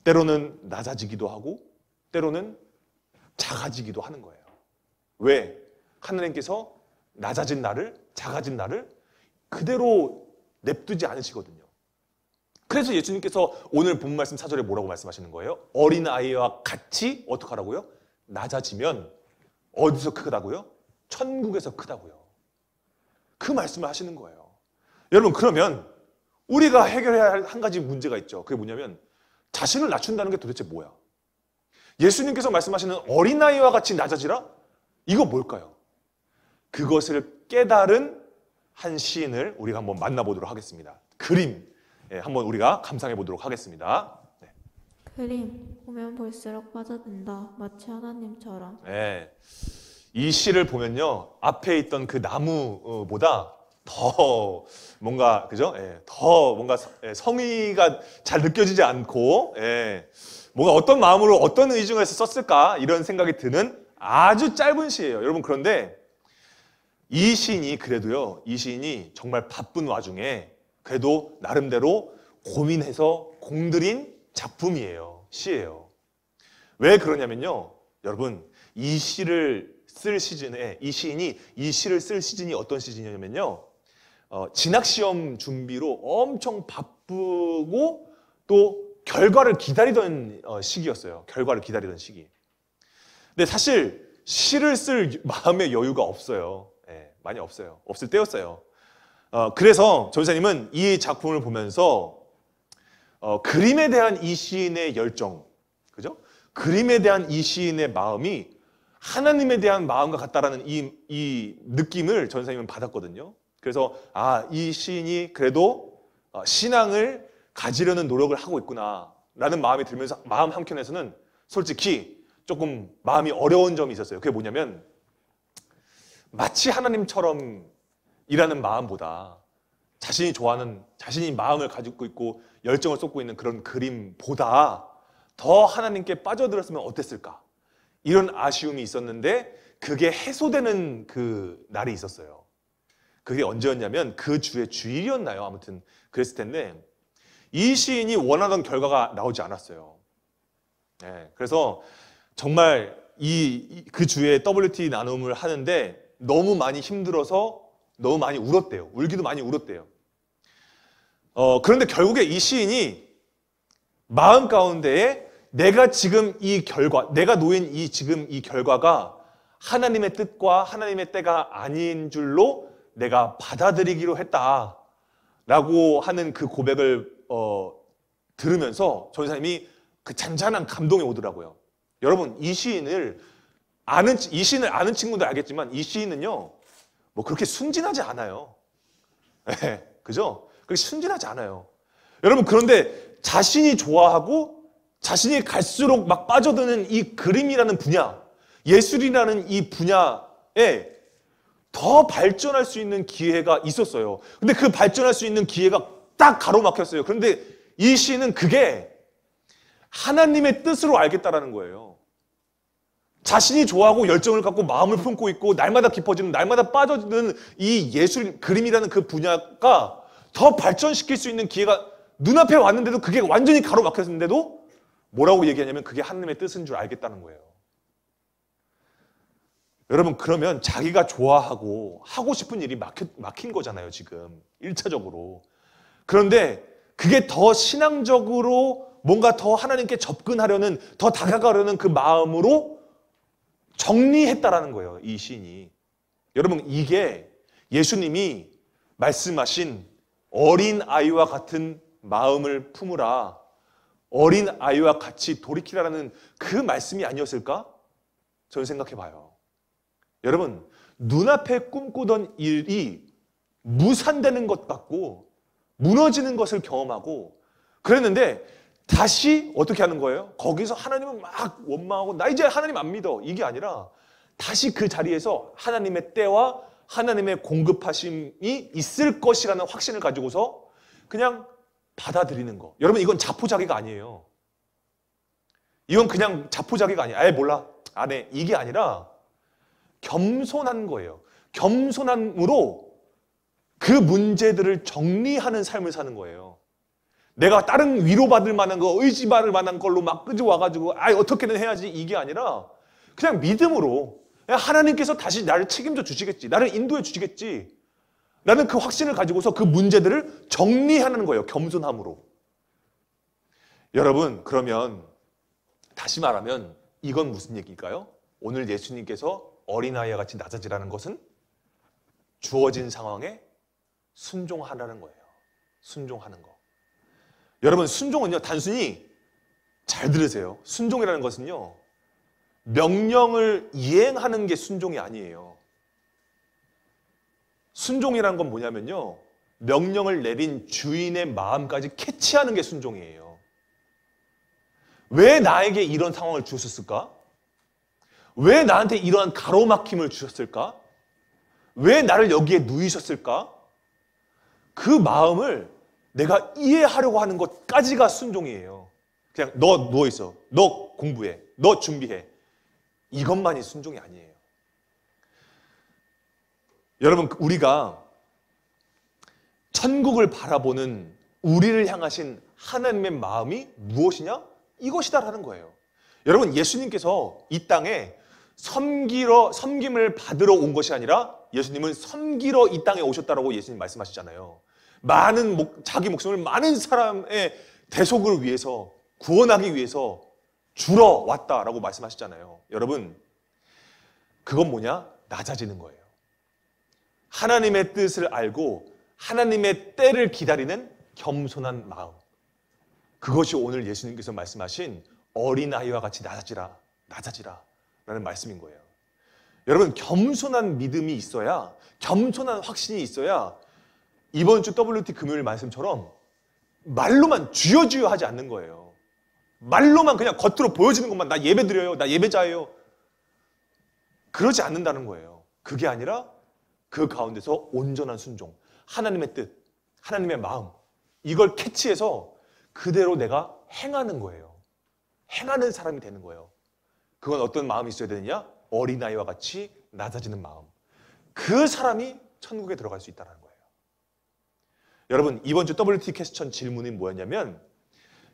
때로는 낮아지기도 하고 때로는 작아지기도 하는 거예요. 왜? 하나님께서 낮아진 나를, 작아진 나를 그대로 냅두지 않으시거든요. 그래서 예수님께서 오늘 본 말씀 4절에 뭐라고 말씀하시는 거예요? 어린아이와 같이 어떻게 하라고요? 낮아지면 어디서 크다고요? 천국에서 크다고요. 그 말씀을 하시는 거예요. 여러분 그러면 우리가 해결해야 할 한 가지 문제가 있죠. 그게 뭐냐면 자신을 낮춘다는 게 도대체 뭐야? 예수님께서 말씀하시는 어린아이와 같이 낮아지라? 이거 뭘까요? 그것을 깨달은 한 시인을 우리가 한번 만나보도록 하겠습니다. 그림 한번 우리가 감상해 보도록 하겠습니다. 네. 그림 보면 볼수록 빠져든다. 마치 하나님처럼. 네. 이 시를 보면요 앞에 있던 그 나무보다 더 뭔가 그죠? 더 뭔가 성의가 잘 느껴지지 않고 뭔가 어떤 마음으로 어떤 의중에서 썼을까 이런 생각이 드는 아주 짧은 시예요. 여러분 그런데 이 시인이 그래도요 이 시인이 정말 바쁜 와중에 그래도 나름대로 고민해서 공들인 작품이에요. 시예요. 왜 그러냐면요 여러분 이 시를 쓸 시즌에 이 시인이 이 시를 쓸 시즌이 어떤 시즌이냐면요 진학시험 준비로 엄청 바쁘고 또 결과를 기다리던 시기였어요. 결과를 기다리던 시기. 근데 사실 시를 쓸 마음의 여유가 없어요. 많이 없어요. 없을 때였어요. 그래서 전사님은 이 작품을 보면서 그림에 대한 이 시인의 열정, 그죠? 그림에 대한 이 시인의 마음이 하나님에 대한 마음과 같다라는 이 느낌을 전사님은 받았거든요. 그래서 이 시인이 그래도 신앙을 가지려는 노력을 하고 있구나라는 마음이 들면서 마음 한켠에서는 솔직히 조금 마음이 어려운 점이 있었어요. 그게 뭐냐면 마치 하나님처럼 이라는 마음보다 자신이 좋아하는 자신이 마음을 가지고 있고 열정을 쏟고 있는 그런 그림보다 더 하나님께 빠져들었으면 어땠을까? 이런 아쉬움이 있었는데 그게 해소되는 그 날이 있었어요. 그게 언제였냐면 그 주의 주일이었나요? 아무튼 그랬을 텐데 이 시인이 원하던 결과가 나오지 않았어요. 그래서 정말 그 주에 WT 나눔을 하는데 너무 많이 힘들어서 너무 많이 울었대요. 울기도 많이 울었대요. 그런데 결국에 이 시인이 마음 가운데에 내가 지금 이 결과, 내가 놓인 지금 이 결과가 하나님의 뜻과 하나님의 때가 아닌 줄로 내가 받아들이기로 했다라고 하는 그 고백을 들으면서 전사님이 그 잔잔한 감동이 오더라고요. 여러분, 이 시인을 아는 친구들 알겠지만 이 시인은요, 뭐 그렇게 순진하지 않아요. 네, 그죠? 그렇게 순진하지 않아요. 여러분, 그런데 자신이 좋아하고 자신이 갈수록 막 빠져드는 이 그림이라는 분야, 예술이라는 이 분야에 더 발전할 수 있는 기회가 있었어요. 근데 그 발전할 수 있는 기회가 딱 가로막혔어요. 그런데 이 시인은 그게 하나님의 뜻으로 알겠다라는 거예요. 자신이 좋아하고 열정을 갖고 마음을 품고 있고 날마다 깊어지는, 날마다 빠져드는 이 예술, 그림이라는 그 분야가 더 발전시킬 수 있는 기회가 눈앞에 왔는데도 그게 완전히 가로막혔는데도 뭐라고 얘기하냐면 그게 하나님의 뜻인 줄 알겠다는 거예요. 여러분, 그러면 자기가 좋아하고 하고 싶은 일이 막힌 거잖아요, 지금 1차적으로. 그런데 그게 더 신앙적으로 뭔가 더 하나님께 접근하려는, 더 다가가려는 그 마음으로 정리했다라는 거예요, 이 시인이. 여러분, 이게 예수님이 말씀하신 어린 아이와 같은 마음을 품으라, 어린 아이와 같이 돌이키라는 그 말씀이 아니었을까? 저는 생각해 봐요. 여러분, 눈앞에 꿈꾸던 일이 무산되는 것 같고 무너지는 것을 경험하고 그랬는데 다시 어떻게 하는 거예요? 거기서 하나님은 막 원망하고 나 이제 하나님 안 믿어, 이게 아니라 다시 그 자리에서 하나님의 때와 하나님의 공급하심이 있을 것이라는 확신을 가지고서 그냥 받아들이는 거. 여러분, 이건 자포자기가 아니에요. 이건 그냥 자포자기가 아니에요. 아예 몰라, 안 해, 이게 아니라 겸손한 거예요. 겸손함으로 그 문제들을 정리하는 삶을 사는 거예요. 내가 다른 위로받을 만한 거, 의지받을 만한 걸로 막 끄집어와가지고 어떻게든 해야지, 이게 아니라 그냥 믿음으로 하나님께서 다시 나를 책임져 주시겠지, 나를 인도해 주시겠지 라는 그 확신을 가지고서 그 문제들을 정리하는 거예요, 겸손함으로. 여러분, 그러면 다시 말하면 이건 무슨 얘기일까요? 오늘 예수님께서 어린아이와 같이 낮아지라는 것은 주어진 상황에 순종하라는 거예요. 순종하는 거. 여러분, 순종은요, 단순히 잘 들으세요. 순종이라는 것은요, 명령을 이행하는 게 순종이 아니에요. 순종이라는 건 뭐냐면요, 명령을 내린 주인의 마음까지 캐치하는 게 순종이에요. 왜 나에게 이런 상황을 주셨을까? 왜 나한테 이러한 가로막힘을 주셨을까? 왜 나를 여기에 누이셨을까? 그 마음을 내가 이해하려고 하는 것까지가 순종이에요. 그냥 너 누워있어, 너 공부해, 너 준비해, 이것만이 순종이 아니에요. 여러분, 우리가 천국을 바라보는 우리를 향하신 하나님의 마음이 무엇이냐? 이것이다라는 거예요. 여러분, 예수님께서 이 땅에 섬김을 받으러 온 것이 아니라 예수님은 섬기러 이 땅에 오셨다라고 예수님 말씀하시잖아요. 자기 목숨을 많은 사람의 대속을 위해서, 구원하기 위해서 주러 왔다라고 말씀하시잖아요. 여러분, 그건 뭐냐? 낮아지는 거예요. 하나님의 뜻을 알고 하나님의 때를 기다리는 겸손한 마음. 그것이 오늘 예수님께서 말씀하신 어린아이와 같이 낮아지라 라는 말씀인 거예요. 여러분, 겸손한 믿음이 있어야, 겸손한 확신이 있어야 이번 주 WT 금요일 말씀처럼 말로만 주여 하지 않는 거예요. 말로만 그냥 겉으로 보여지는 것만, 나 예배 드려요, 나 예배자예요, 그러지 않는다는 거예요. 그게 아니라 그 가운데서 온전한 순종, 하나님의 뜻, 하나님의 마음, 이걸 캐치해서 그대로 내가 행하는 거예요. 행하는 사람이 되는 거예요. 그건 어떤 마음이 있어야 되느냐? 어린아이와 같이 낮아지는 마음. 그 사람이 천국에 들어갈 수 있다는 거예요. 여러분, 이번 주 WT 퀘스천 질문이 뭐였냐면,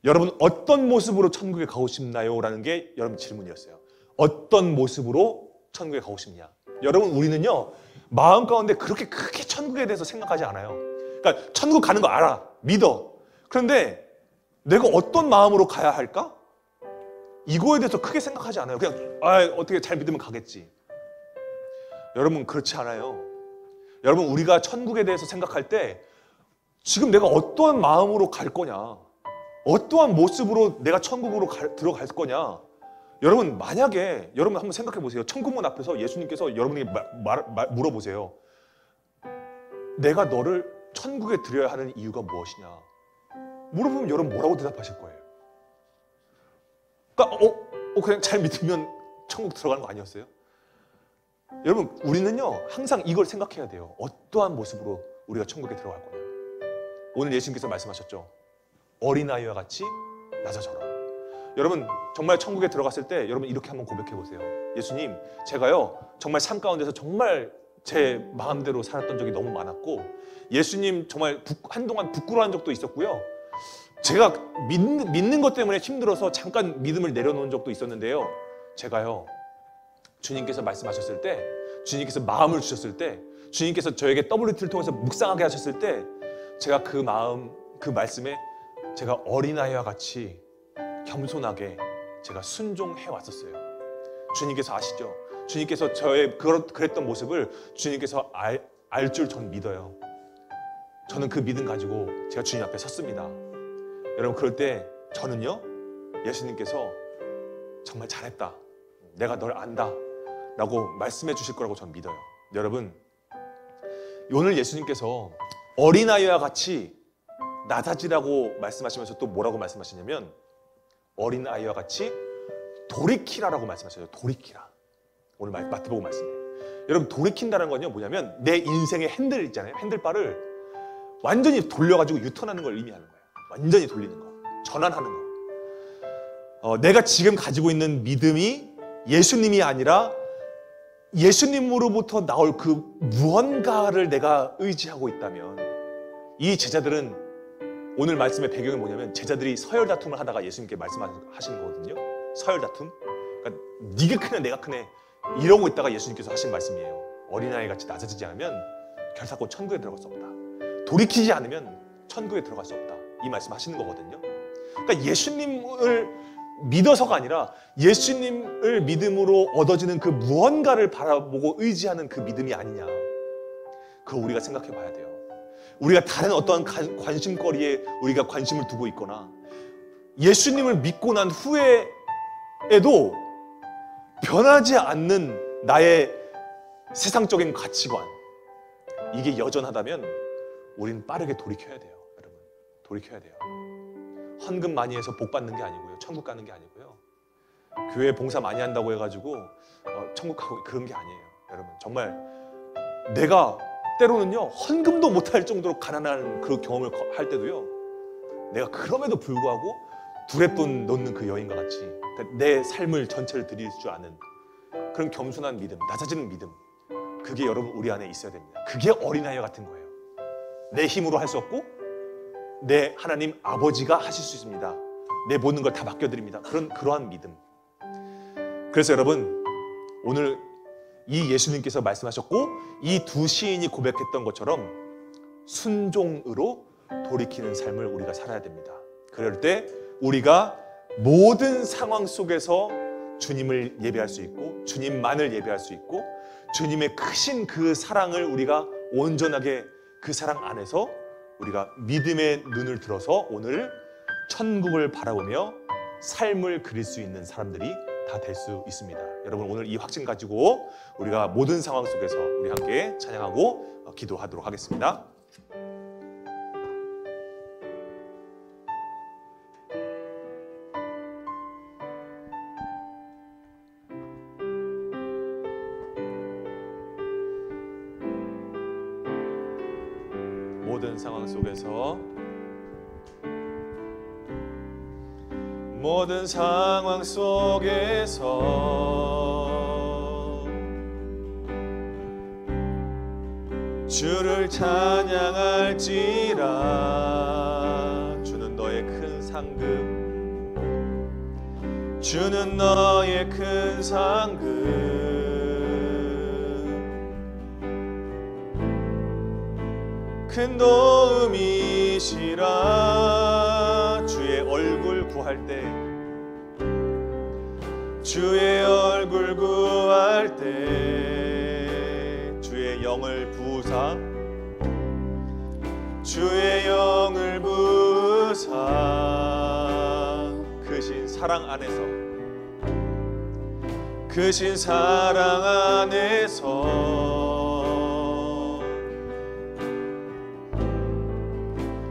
여러분 어떤 모습으로 천국에 가고 싶나요? 라는 게 여러분 질문이었어요. 어떤 모습으로 천국에 가고 싶냐? 여러분, 우리는요 마음 가운데 그렇게 크게 천국에 대해서 생각하지 않아요. 그러니까 천국 가는 거 알아, 믿어. 그런데 내가 어떤 마음으로 가야 할까? 이거에 대해서 크게 생각하지 않아요. 그냥 어떻게 잘 믿으면 가겠지. 여러분, 그렇지 않아요. 여러분, 우리가 천국에 대해서 생각할 때 지금 내가 어떠한 마음으로 갈 거냐, 어떠한 모습으로 내가 천국으로 들어갈 거냐. 여러분, 만약에 여러분 한번 생각해 보세요. 천국문 앞에서 예수님께서 여러분에게 물어보세요. 내가 너를 천국에 들여야 하는 이유가 무엇이냐 물어보면 여러분 뭐라고 대답하실 거예요? 그러니까 그냥 잘 믿으면 천국 들어가는 거 아니었어요? 여러분, 우리는요 항상 이걸 생각해야 돼요. 어떠한 모습으로 우리가 천국에 들어갈 거냐. 오늘 예수님께서 말씀하셨죠. 어린아이와 같이 낮아져라. 여러분, 정말 천국에 들어갔을 때 여러분 이렇게 한번 고백해 보세요. 예수님, 제가요 정말 삶 가운데서 정말 제 마음대로 살았던 적이 너무 많았고, 예수님 정말 한동안 부끄러워한 적도 있었고요. 제가 믿는 것 때문에 힘들어서 잠깐 믿음을 내려놓은 적도 있었는데요. 제가요 주님께서 말씀하셨을 때, 주님께서 마음을 주셨을 때, 주님께서 저에게 WT를 통해서 묵상하게 하셨을 때 제가 그 마음, 그 말씀에 제가 어린아이와 같이 겸손하게 제가 순종해 왔었어요. 주님께서 아시죠? 주님께서 저의 그랬던 모습을 주님께서 알 줄 저는 믿어요. 저는 그 믿음 가지고 제가 주님 앞에 섰습니다. 여러분, 그럴 때 저는요 예수님께서 정말 잘했다, 내가 널 안다 라고 말씀해 주실 거라고 저는 믿어요. 여러분, 오늘 예수님께서 어린아이와 같이 낮아지라고 말씀하시면서 또 뭐라고 말씀하시냐면 어린아이와 같이 돌이키라라고 말씀하셔요. 돌이키라. 오늘 마태복음 말씀에 여러분, 돌이킨다는 건요 뭐냐면 내 인생의 핸들 있잖아요, 핸들바를 완전히 돌려가지고 유턴하는 걸 의미하는 거예요. 완전히 돌리는 거, 전환하는 거. 내가 지금 가지고 있는 믿음이 예수님이 아니라 예수님으로부터 나올 그 무언가를 내가 의지하고 있다면, 이 제자들은 오늘 말씀의 배경이 뭐냐면 제자들이 서열 다툼을 하다가 예수님께 말씀하시는 거거든요. 서열 다툼. 그러니까 네가 크네 내가 크네 이러고 있다가 예수님께서 하신 말씀이에요. 어린아이 같이 낮아지지 않으면 결사코 천국에 들어갈 수 없다. 돌이키지 않으면 천국에 들어갈 수 없다. 이 말씀 하시는 거거든요. 그러니까 예수님을 믿어서가 아니라 예수님을 믿음으로 얻어지는 그 무언가를 바라보고 의지하는 그 믿음이 아니냐. 그거 우리가 생각해 봐야 돼요. 우리가 다른 어떠한 관심거리에 우리가 관심을 두고 있거나 예수님을 믿고 난 후에도 변하지 않는 나의 세상적인 가치관, 이게 여전하다면 우리는 빠르게 돌이켜야 돼요. 여러분, 돌이켜야 돼요. 헌금 많이 해서 복 받는 게 아니고요, 천국 가는 게 아니고요, 교회 봉사 많이 한다고 해가지고 천국 가고 그런 게 아니에요. 여러분, 정말 내가 때로는요 헌금도 못할 정도로 가난한 그 경험을 할 때도요, 내가 그럼에도 불구하고 두레돈 놓는 그 여인과 같이 내 삶을 전체를 드릴 줄 아는 그런 겸손한 믿음, 낮아지는 믿음, 그게 여러분 우리 안에 있어야 됩니다. 그게 어린아이 같은 거예요. 내 힘으로 할 수 없고 내 하나님 아버지가 하실 수 있습니다. 내 모든 걸 다 맡겨드립니다. 그러한 믿음. 그래서 여러분, 오늘 이 예수님께서 말씀하셨고 이 두 시인이 고백했던 것처럼 순종으로 돌이키는 삶을 우리가 살아야 됩니다. 그럴 때 우리가 모든 상황 속에서 주님을 예배할 수 있고 주님만을 예배할 수 있고 주님의 크신 그 사랑을 우리가 온전하게 그 사랑 안에서 우리가 믿음의 눈을 들어서 오늘 천국을 바라보며 삶을 그릴 수 있는 사람들이 다 될 수 있습니다. 여러분, 오늘 이 확신 가지고 우리가 모든 상황 속에서 우리 함께 찬양하고 기도하도록 하겠습니다. 모든 상황 속에서 모든 상황 속에서 주를 찬양할지라. 주는 너의 큰 상급, 주는 너의 큰 상급. 큰 도움이시라. 주의 얼굴 구할 때, 주의 얼굴 구할 때 주의 영을 부으사, 주의 영을 부으사 크신 사랑 안에서, 크신 사랑 안에서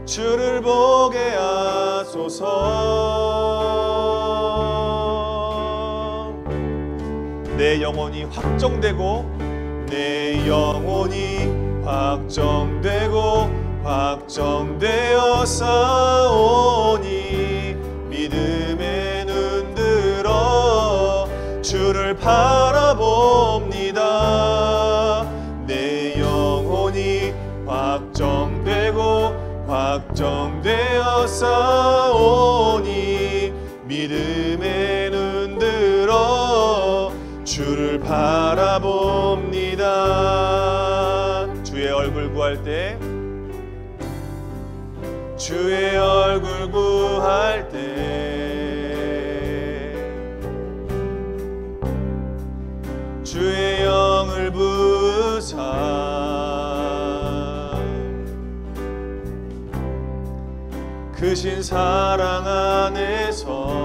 주를 보게 하소서. 내 영혼이 확정되고, 내 영혼이 확정되고 확정되어 싸우니 믿음의 눈 들어 주를 바라봅니다. 내 영혼이 확정되고 확정되어 싸우니 믿음의 눈 들어 주를 바라봅니다. 주의 얼굴 구할 때, 주의 얼굴 구할 때 주의 영을 부으사 크신 사랑 안에서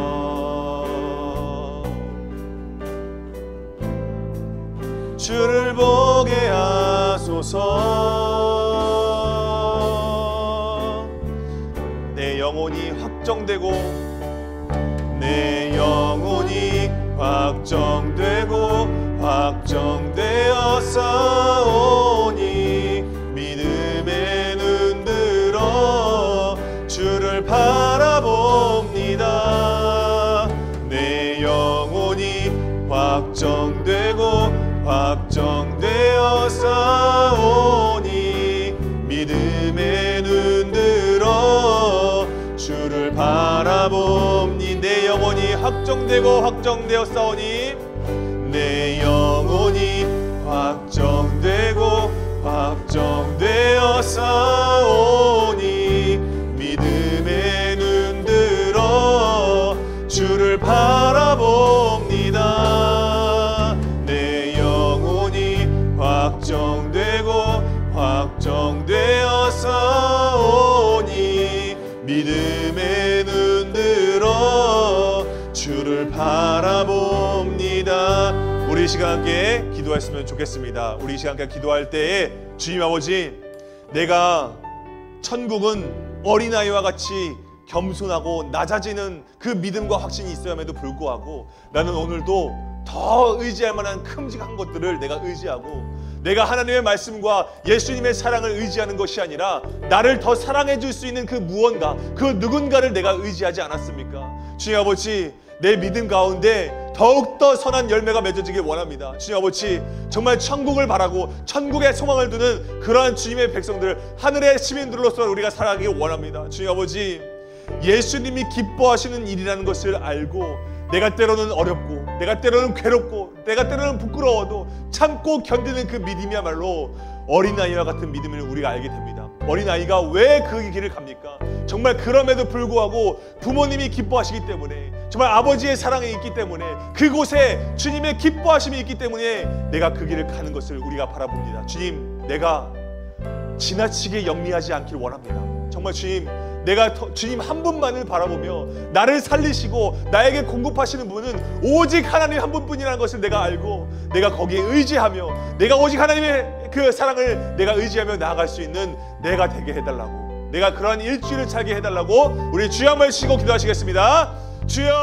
주를 보게 하소서. 내 영혼이 확정되고, 내 영혼이 확정되고 확정되어 싸우니 믿음의 눈 들어 주를 바라봅니다. 내 영혼이 확정되고 확정되어 싸우니 믿음의 눈 들어 주를 바라봅니. 내 영혼이 확정되고 확정되어 싸우니, 내 영혼이 확정되고 확정되어 싸우니 믿음의 눈 들어 주를 바라봅니다. 내 영혼이 확정되고 확정되어 싸우니 믿음의 눈 들어 주를 바라봅니다. 우리 이 시간 함께 기도했으면 좋겠습니다. 우리 이 시간 함께 기도할 때에 주님 아버지, 내가 천국은 어린아이와 같이 겸손하고 낮아지는 그 믿음과 확신이 있어야에도 불구하고 나는 오늘도 더 의지할 만한 큼직한 것들을 내가 의지하고, 내가 하나님의 말씀과 예수님의 사랑을 의지하는 것이 아니라 나를 더 사랑해 줄 수 있는 그 무언가, 그 누군가를 내가 의지하지 않았습니까? 주님 아버지, 내 믿음 가운데 더욱더 선한 열매가 맺어지길 원합니다. 주님 아버지, 정말 천국을 바라고 천국의 소망을 두는 그러한 주님의 백성들, 하늘의 시민들로서 우리가 살아가길 원합니다. 주님 아버지, 예수님이 기뻐하시는 일이라는 것을 알고 내가 때로는 어렵고, 내가 때로는 괴롭고, 내가 때로는 부끄러워도 참고 견디는 그 믿음이야말로 어린아이와 같은 믿음을 우리가 알게 됩니다. 어린아이가 왜 그 길을 갑니까? 정말 그럼에도 불구하고 부모님이 기뻐하시기 때문에, 정말 아버지의 사랑이 있기 때문에, 그곳에 주님의 기뻐하심이 있기 때문에 내가 그 길을 가는 것을 우리가 바라봅니다. 주님, 내가 지나치게 영리하지 않길 원합니다. 정말 주님, 내가 주님 한 분만을 바라보며 나를 살리시고 나에게 공급하시는 분은 오직 하나님 한 분뿐이라는 것을 내가 알고, 내가 거기에 의지하며, 내가 오직 하나님의 그 사랑을 내가 의지하며 나아갈 수 있는 내가 되게 해달라고, 내가 그러한 일주일을 살게 해달라고 우리 주여 한번 쉬고 기도하시겠습니다. 주여!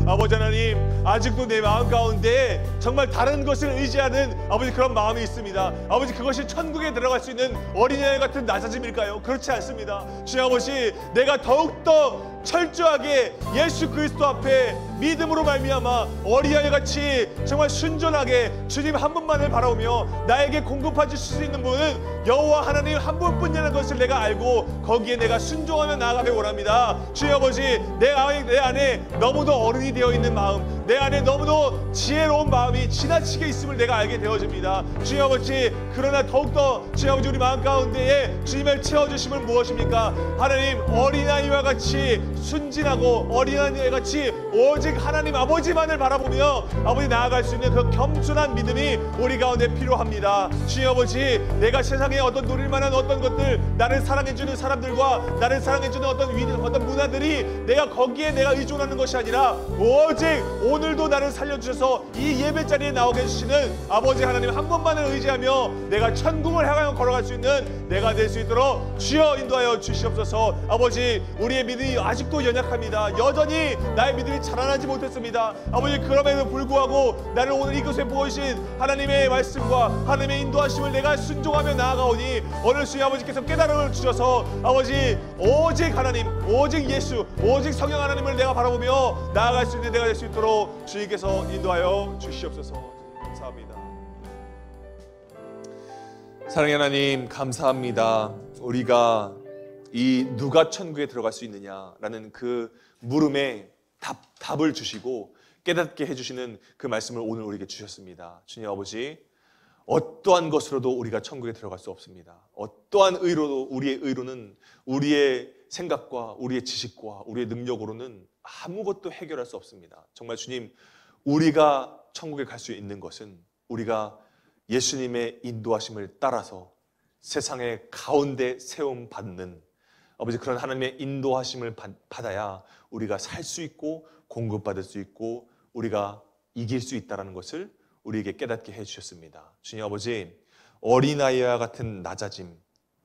아버지 하나님, 아직도 내 마음 가운데 정말 다른 것을 의지하는 아버지 그런 마음이 있습니다. 아버지, 그것이 천국에 들어갈 수 있는 어린아이 같은 낮아짐일까요? 그렇지 않습니다. 주님 아버지, 내가 더욱더 철저하게 예수 그리스도 앞에 믿음으로 말미암아 어린아이같이 정말 순전하게 주님 한 분만을 바라보며 나에게 공급해 주실 수 있는 분은 여호와 하나님 한 분뿐이라는 것을 내가 알고 거기에 내가 순종하며 나아가길 원합니다. 주여 아버지, 내 안에 너무도 어른이 되어 있는 마음, 내 안에 너무도 지혜로운 마음이 지나치게 있음을 내가 알게 되어집니다. 주여 아버지, 그러나 더욱더 주여 아버지, 우리 마음 가운데에 주님을 채워주심은 무엇입니까? 하나님, 어린아이와 같이 순진하고 어린아이와 같이 오직 하나님 아버지만을 바라보며 아버지 나아갈 수 있는 그 겸손한 믿음이 우리 가운데 필요합니다. 주여 아버지, 내가 세상에 어떤 누릴 만한 어떤 것들, 나를 사랑해주는 사람들과 나를 사랑해주는 어떤 문화들이 내가 거기에 내가 의존하는 것이 아니라 오직 오늘도 나를 살려주셔서 이 예배 자리에 나오게 해주시는 아버지 하나님 한 분만을 의지하며 내가 천국을 향하여 걸어갈 수 있는 내가 될 수 있도록 주여 인도하여 주시옵소서. 아버지, 우리의 믿음이 아직도 연약합니다. 여전히 나의 믿음이 자라나지 못했습니다. 아버지, 그럼에도 불구하고 나를 오늘 이곳에 모으신 하나님의 말씀과 하나님의 인도하심을 내가 순종하며 나아가오니 오늘 주여 아버지께서 깨달음을 주셔서 아버지, 오직 하나님, 오직 예수, 오직 성령 하나님을 내가 바라보며 나아갈 수 있는 내가 될 수 있도록 주님께서 인도하여 주시옵소서. 감사합니다. 사랑의 하나님, 감사합니다. 우리가 이 누가 천국에 들어갈 수 있느냐라는 그 물음에 답을 주시고 깨닫게 해주시는 그 말씀을 오늘 우리에게 주셨습니다. 주님 아버지, 어떠한 것으로도 우리가 천국에 들어갈 수 없습니다. 어떠한 의로도 우리의 의로는 우리의 생각과 우리의 지식과 우리의 능력으로는 아무것도 해결할 수 없습니다. 정말 주님, 우리가 천국에 갈 수 있는 것은 우리가 예수님의 인도하심을 따라서 세상의 가운데 세움받는 아버지, 그런 하나님의 인도하심을 받아야 우리가 살 수 있고 공급받을 수 있고 우리가 이길 수 있다는 것을 우리에게 깨닫게 해주셨습니다. 주님 아버지, 어린아이와 같은 낮아짐,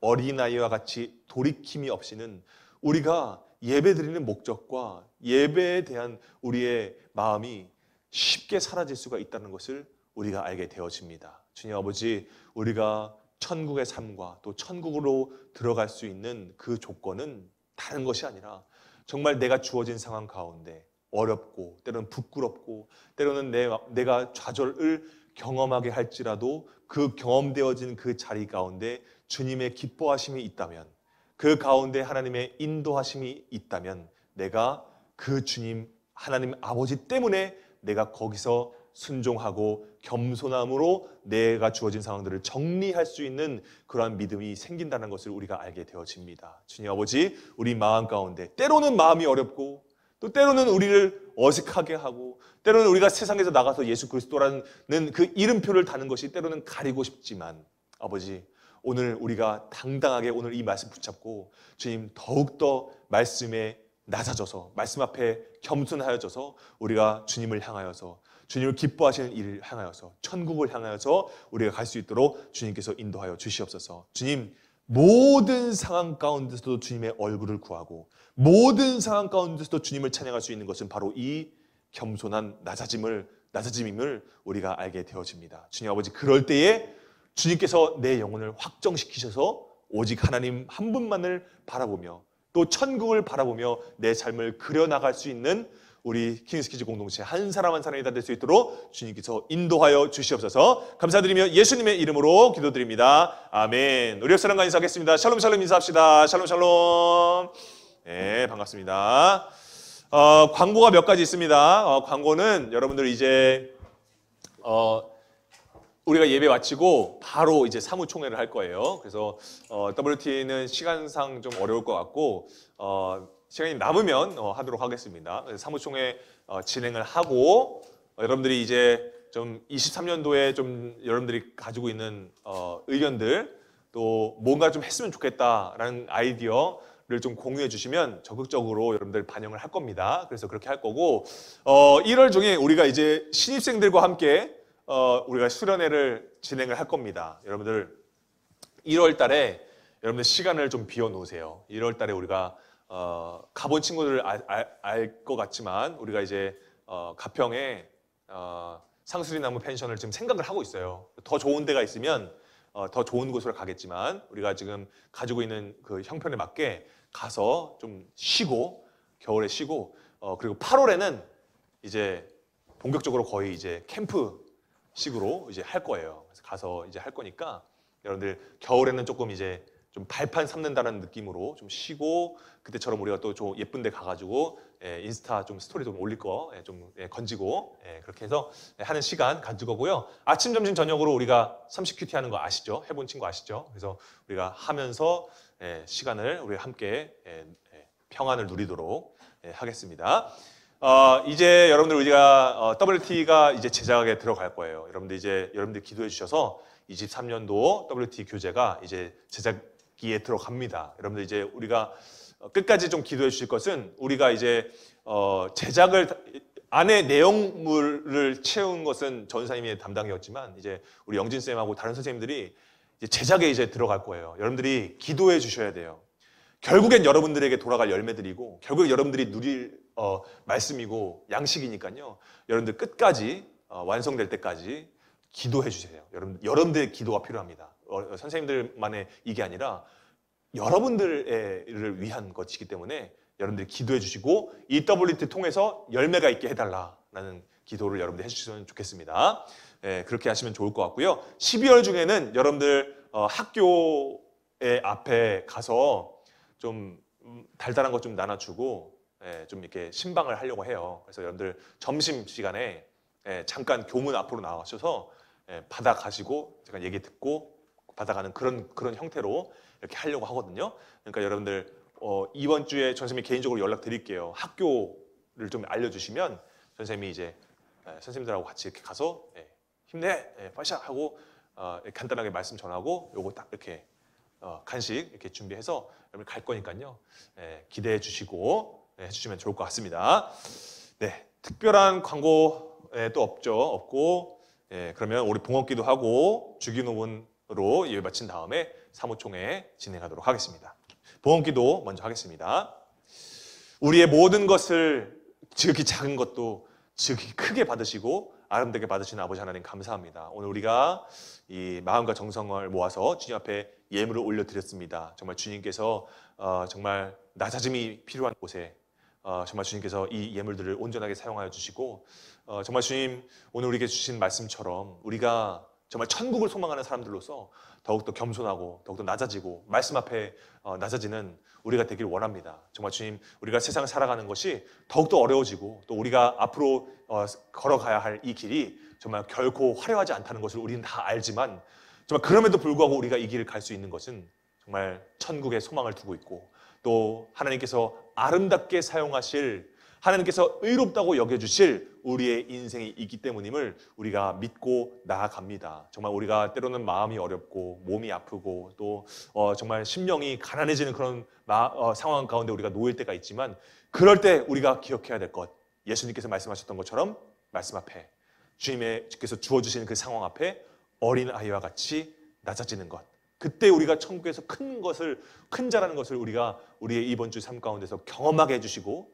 어린아이와 같이 돌이킴이 없이는 우리가 예배드리는 목적과 예배에 대한 우리의 마음이 쉽게 사라질 수가 있다는 것을 우리가 알게 되어집니다. 주님 아버지, 우리가 천국의 삶과 또 천국으로 들어갈 수 있는 그 조건은 다른 것이 아니라 정말 내가 주어진 상황 가운데 어렵고 때로는 부끄럽고 때로는 내가 좌절을 경험하게 할지라도 그 경험되어진 그 자리 가운데 주님의 기뻐하심이 있다면, 그 가운데 하나님의 인도하심이 있다면 내가 그 주님 하나님 아버지 때문에 내가 거기서 순종하고 겸손함으로 내가 주어진 상황들을 정리할 수 있는 그러한 믿음이 생긴다는 것을 우리가 알게 되어집니다. 주님 아버지, 우리 마음 가운데 때로는 마음이 어렵고 또 때로는 우리를 어색하게 하고 때로는 우리가 세상에서 나가서 예수 그리스도라는 그 이름표를 다는 것이 때로는 가리고 싶지만 아버지, 오늘 우리가 당당하게 오늘 이 말씀 붙잡고 주님 더욱더 말씀에 낮아져서 말씀 앞에 겸손하여져서 우리가 주님을 향하여서 주님을 기뻐하시는 일을 향하여서 천국을 향하여서 우리가 갈 수 있도록 주님께서 인도하여 주시옵소서. 주님, 모든 상황 가운데서도 주님의 얼굴을 구하고 모든 상황 가운데서도 주님을 찬양할 수 있는 것은 바로 이 겸손한 낮아짐임을 우리가 알게 되어집니다. 주님 아버지, 그럴 때에 주님께서 내 영혼을 확정시키셔서 오직 하나님 한 분만을 바라보며 또 천국을 바라보며 내 삶을 그려나갈 수 있는 우리 킹스키즈 공동체 한 사람 한 사람이 다 될 수 있도록 주님께서 인도하여 주시옵소서. 감사드리며 예수님의 이름으로 기도드립니다. 아멘. 우리 옆사람과 인사하겠습니다. 샬롬 샬롬 인사합시다. 샬롬 샬롬. 네, 반갑습니다. 광고가 몇 가지 있습니다. 광고는 여러분들 이제 우리가 예배 마치고 바로 이제 사무총회를 할 거예요. 그래서 WT는 시간상 좀 어려울 것 같고 시간이 남으면 하도록 하겠습니다. 사무총회 진행을 하고 여러분들이 이제 좀 23년도에 좀 여러분들이 가지고 있는 의견들 또 뭔가 좀 했으면 좋겠다라는 아이디어를 좀 공유해 주시면 적극적으로 여러분들 반영을 할 겁니다. 그래서 그렇게 할 거고 1월 중에 우리가 이제 신입생들과 함께 우리가 수련회를 진행을 할 겁니다. 여러분들 1월 달에 여러분들 시간을 좀 비워 놓으세요. 1월 달에 우리가 가본 친구들 알 것 같지만 우리가 이제 가평에 상수리나무 펜션을 지금 생각을 하고 있어요. 더 좋은 데가 있으면 더 좋은 곳으로 가겠지만 우리가 지금 가지고 있는 그 형편에 맞게 가서 좀 쉬고 겨울에 쉬고 그리고 8월에는 이제 본격적으로 거의 이제 캠프식으로 이제 할 거예요. 그래서 가서 이제 할 거니까 여러분들 겨울에는 조금 이제 좀 발판 삼는다는 느낌으로 좀 쉬고 그때처럼 우리가 또 좀 예쁜 데 가가지고 인스타 좀 스토리 좀 올릴 거 좀 건지고 그렇게 해서 하는 시간 가질 거고요. 아침, 점심, 저녁으로 우리가 30큐티 하는 거 아시죠? 해본 친구 아시죠? 그래서 우리가 하면서 시간을 우리 함께 평안을 누리도록 하겠습니다. 이제 여러분들 우리가 WT가 이제 제작에 들어갈 거예요. 여러분들 기도해 주셔서 23년도 WT 교재가 이제 제작기에 들어갑니다. 여러분들 이제 우리가 끝까지 좀 기도해 주실 것은 우리가 이제 제작을 안에 내용물을 채운 것은 전사님의 담당이었지만 이제 우리 영진 쌤하고 다른 선생님들이 이제 제작에 이제 들어갈 거예요. 여러분들이 기도해 주셔야 돼요. 결국엔 여러분들에게 돌아갈 열매들이고 결국 여러분들이 누릴 말씀이고 양식이니까요. 여러분들 끝까지 완성될 때까지 기도해 주세요. 여러분들의 기도가 필요합니다. 선생님들만의 이게 아니라 여러분들을 위한 것이기 때문에 여러분들이 기도해 주시고 이 WT 통해서 열매가 있게 해달라는 기도를 여러분들이 해주시면 좋겠습니다. 그렇게 하시면 좋을 것 같고요. 12월 중에는 여러분들 학교의 앞에 가서 좀 달달한 것 좀 나눠주고 좀 이렇게 신방을 하려고 해요. 그래서 여러분들 점심 시간에 잠깐 교문 앞으로 나와셔서 받아가시고 제가 얘기 듣고 받아가는 그런 형태로 이렇게 하려고 하거든요. 그러니까 여러분들 이번 주에 선생님이 개인적으로 연락 드릴게요. 학교를 좀 알려주시면 선생님이 이제 선생님들하고 같이 이렇게 가서 힘내, 파샤 하고 간단하게 말씀 전하고 요거 딱 이렇게 간식 이렇게 준비해서 여러분 갈 거니까요. 기대해 주시고 해주시면 좋을 것 같습니다. 네, 특별한 광고 또 없고 그러면 우리 봉헌기도 하고 주기도문으로 예배 마친 다음에 사무총회 진행하도록 하겠습니다. 봉헌기도 먼저 하겠습니다. 우리의 모든 것을 지극히 작은 것도 지극히 크게 받으시고 아름답게 받으시는 아버지 하나님 감사합니다. 오늘 우리가 이 마음과 정성을 모아서 주님 앞에 예물을 올려드렸습니다. 정말 주님께서 정말 낮아짐이 필요한 곳에 정말 주님께서 이 예물들을 온전하게 사용하여 주시고 정말 주님 오늘 우리에게 주신 말씀처럼 우리가 정말 천국을 소망하는 사람들로서 더욱더 겸손하고 더욱더 낮아지고 말씀 앞에 낮아지는 우리가 되길 원합니다. 정말 주님 우리가 세상을 살아가는 것이 더욱더 어려워지고 또 우리가 앞으로 걸어가야 할 이 길이 정말 결코 화려하지 않다는 것을 우리는 다 알지만 정말 그럼에도 불구하고 우리가 이 길을 갈 수 있는 것은 정말 천국의 소망을 두고 있고 또 하나님께서 아름답게 사용하실 하나님께서 의롭다고 여겨주실 우리의 인생이 있기 때문임을 우리가 믿고 나아갑니다. 정말 우리가 때로는 마음이 어렵고 몸이 아프고 또 정말 심령이 가난해지는 그런 상황 가운데 우리가 놓일 때가 있지만 그럴 때 우리가 기억해야 될 것 예수님께서 말씀하셨던 것처럼 말씀 앞에 주님께서 주어주시는 그 상황 앞에 어린아이와 같이 낮아지는 것 그때 우리가 천국에서 큰 자라는 것을 우리가 우리의 이번 주 삶 가운데서 경험하게 해주시고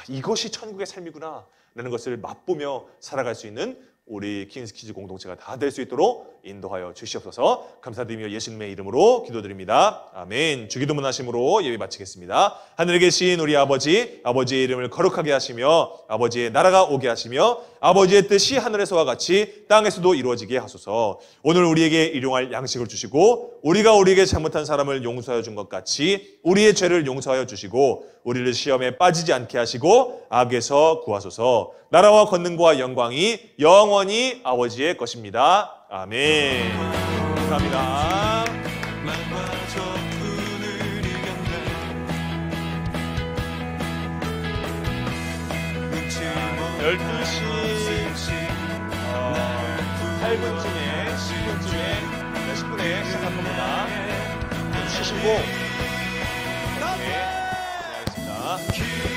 이것이 천국의 삶이구나 라는 것을 맛보며 살아갈 수 있는 우리 킹스키즈 공동체가 다 될 수 있도록 인도하여 주시옵소서. 감사드리며 예수님의 이름으로 기도드립니다. 아멘. 주기도문 하심으로 예배 마치겠습니다. 하늘에 계신 우리 아버지, 아버지의 이름을 거룩하게 하시며 아버지의 나라가 오게 하시며 아버지의 뜻이 하늘에서와 같이 땅에서도 이루어지게 하소서. 오늘 우리에게 일용할 양식을 주시고 우리가 우리에게 잘못한 사람을 용서하여 준 것 같이 우리의 죄를 용서하여 주시고 우리를 시험에 빠지지 않게 하시고 악에서 구하소서. 나라와 권능과 영광이 영원히 아버지의 것입니다. 아멘. 감사합니다. 12시 8분쯤에 10분에 시작할 겁니다. 쉬시고 이렇게 진행하겠습니다.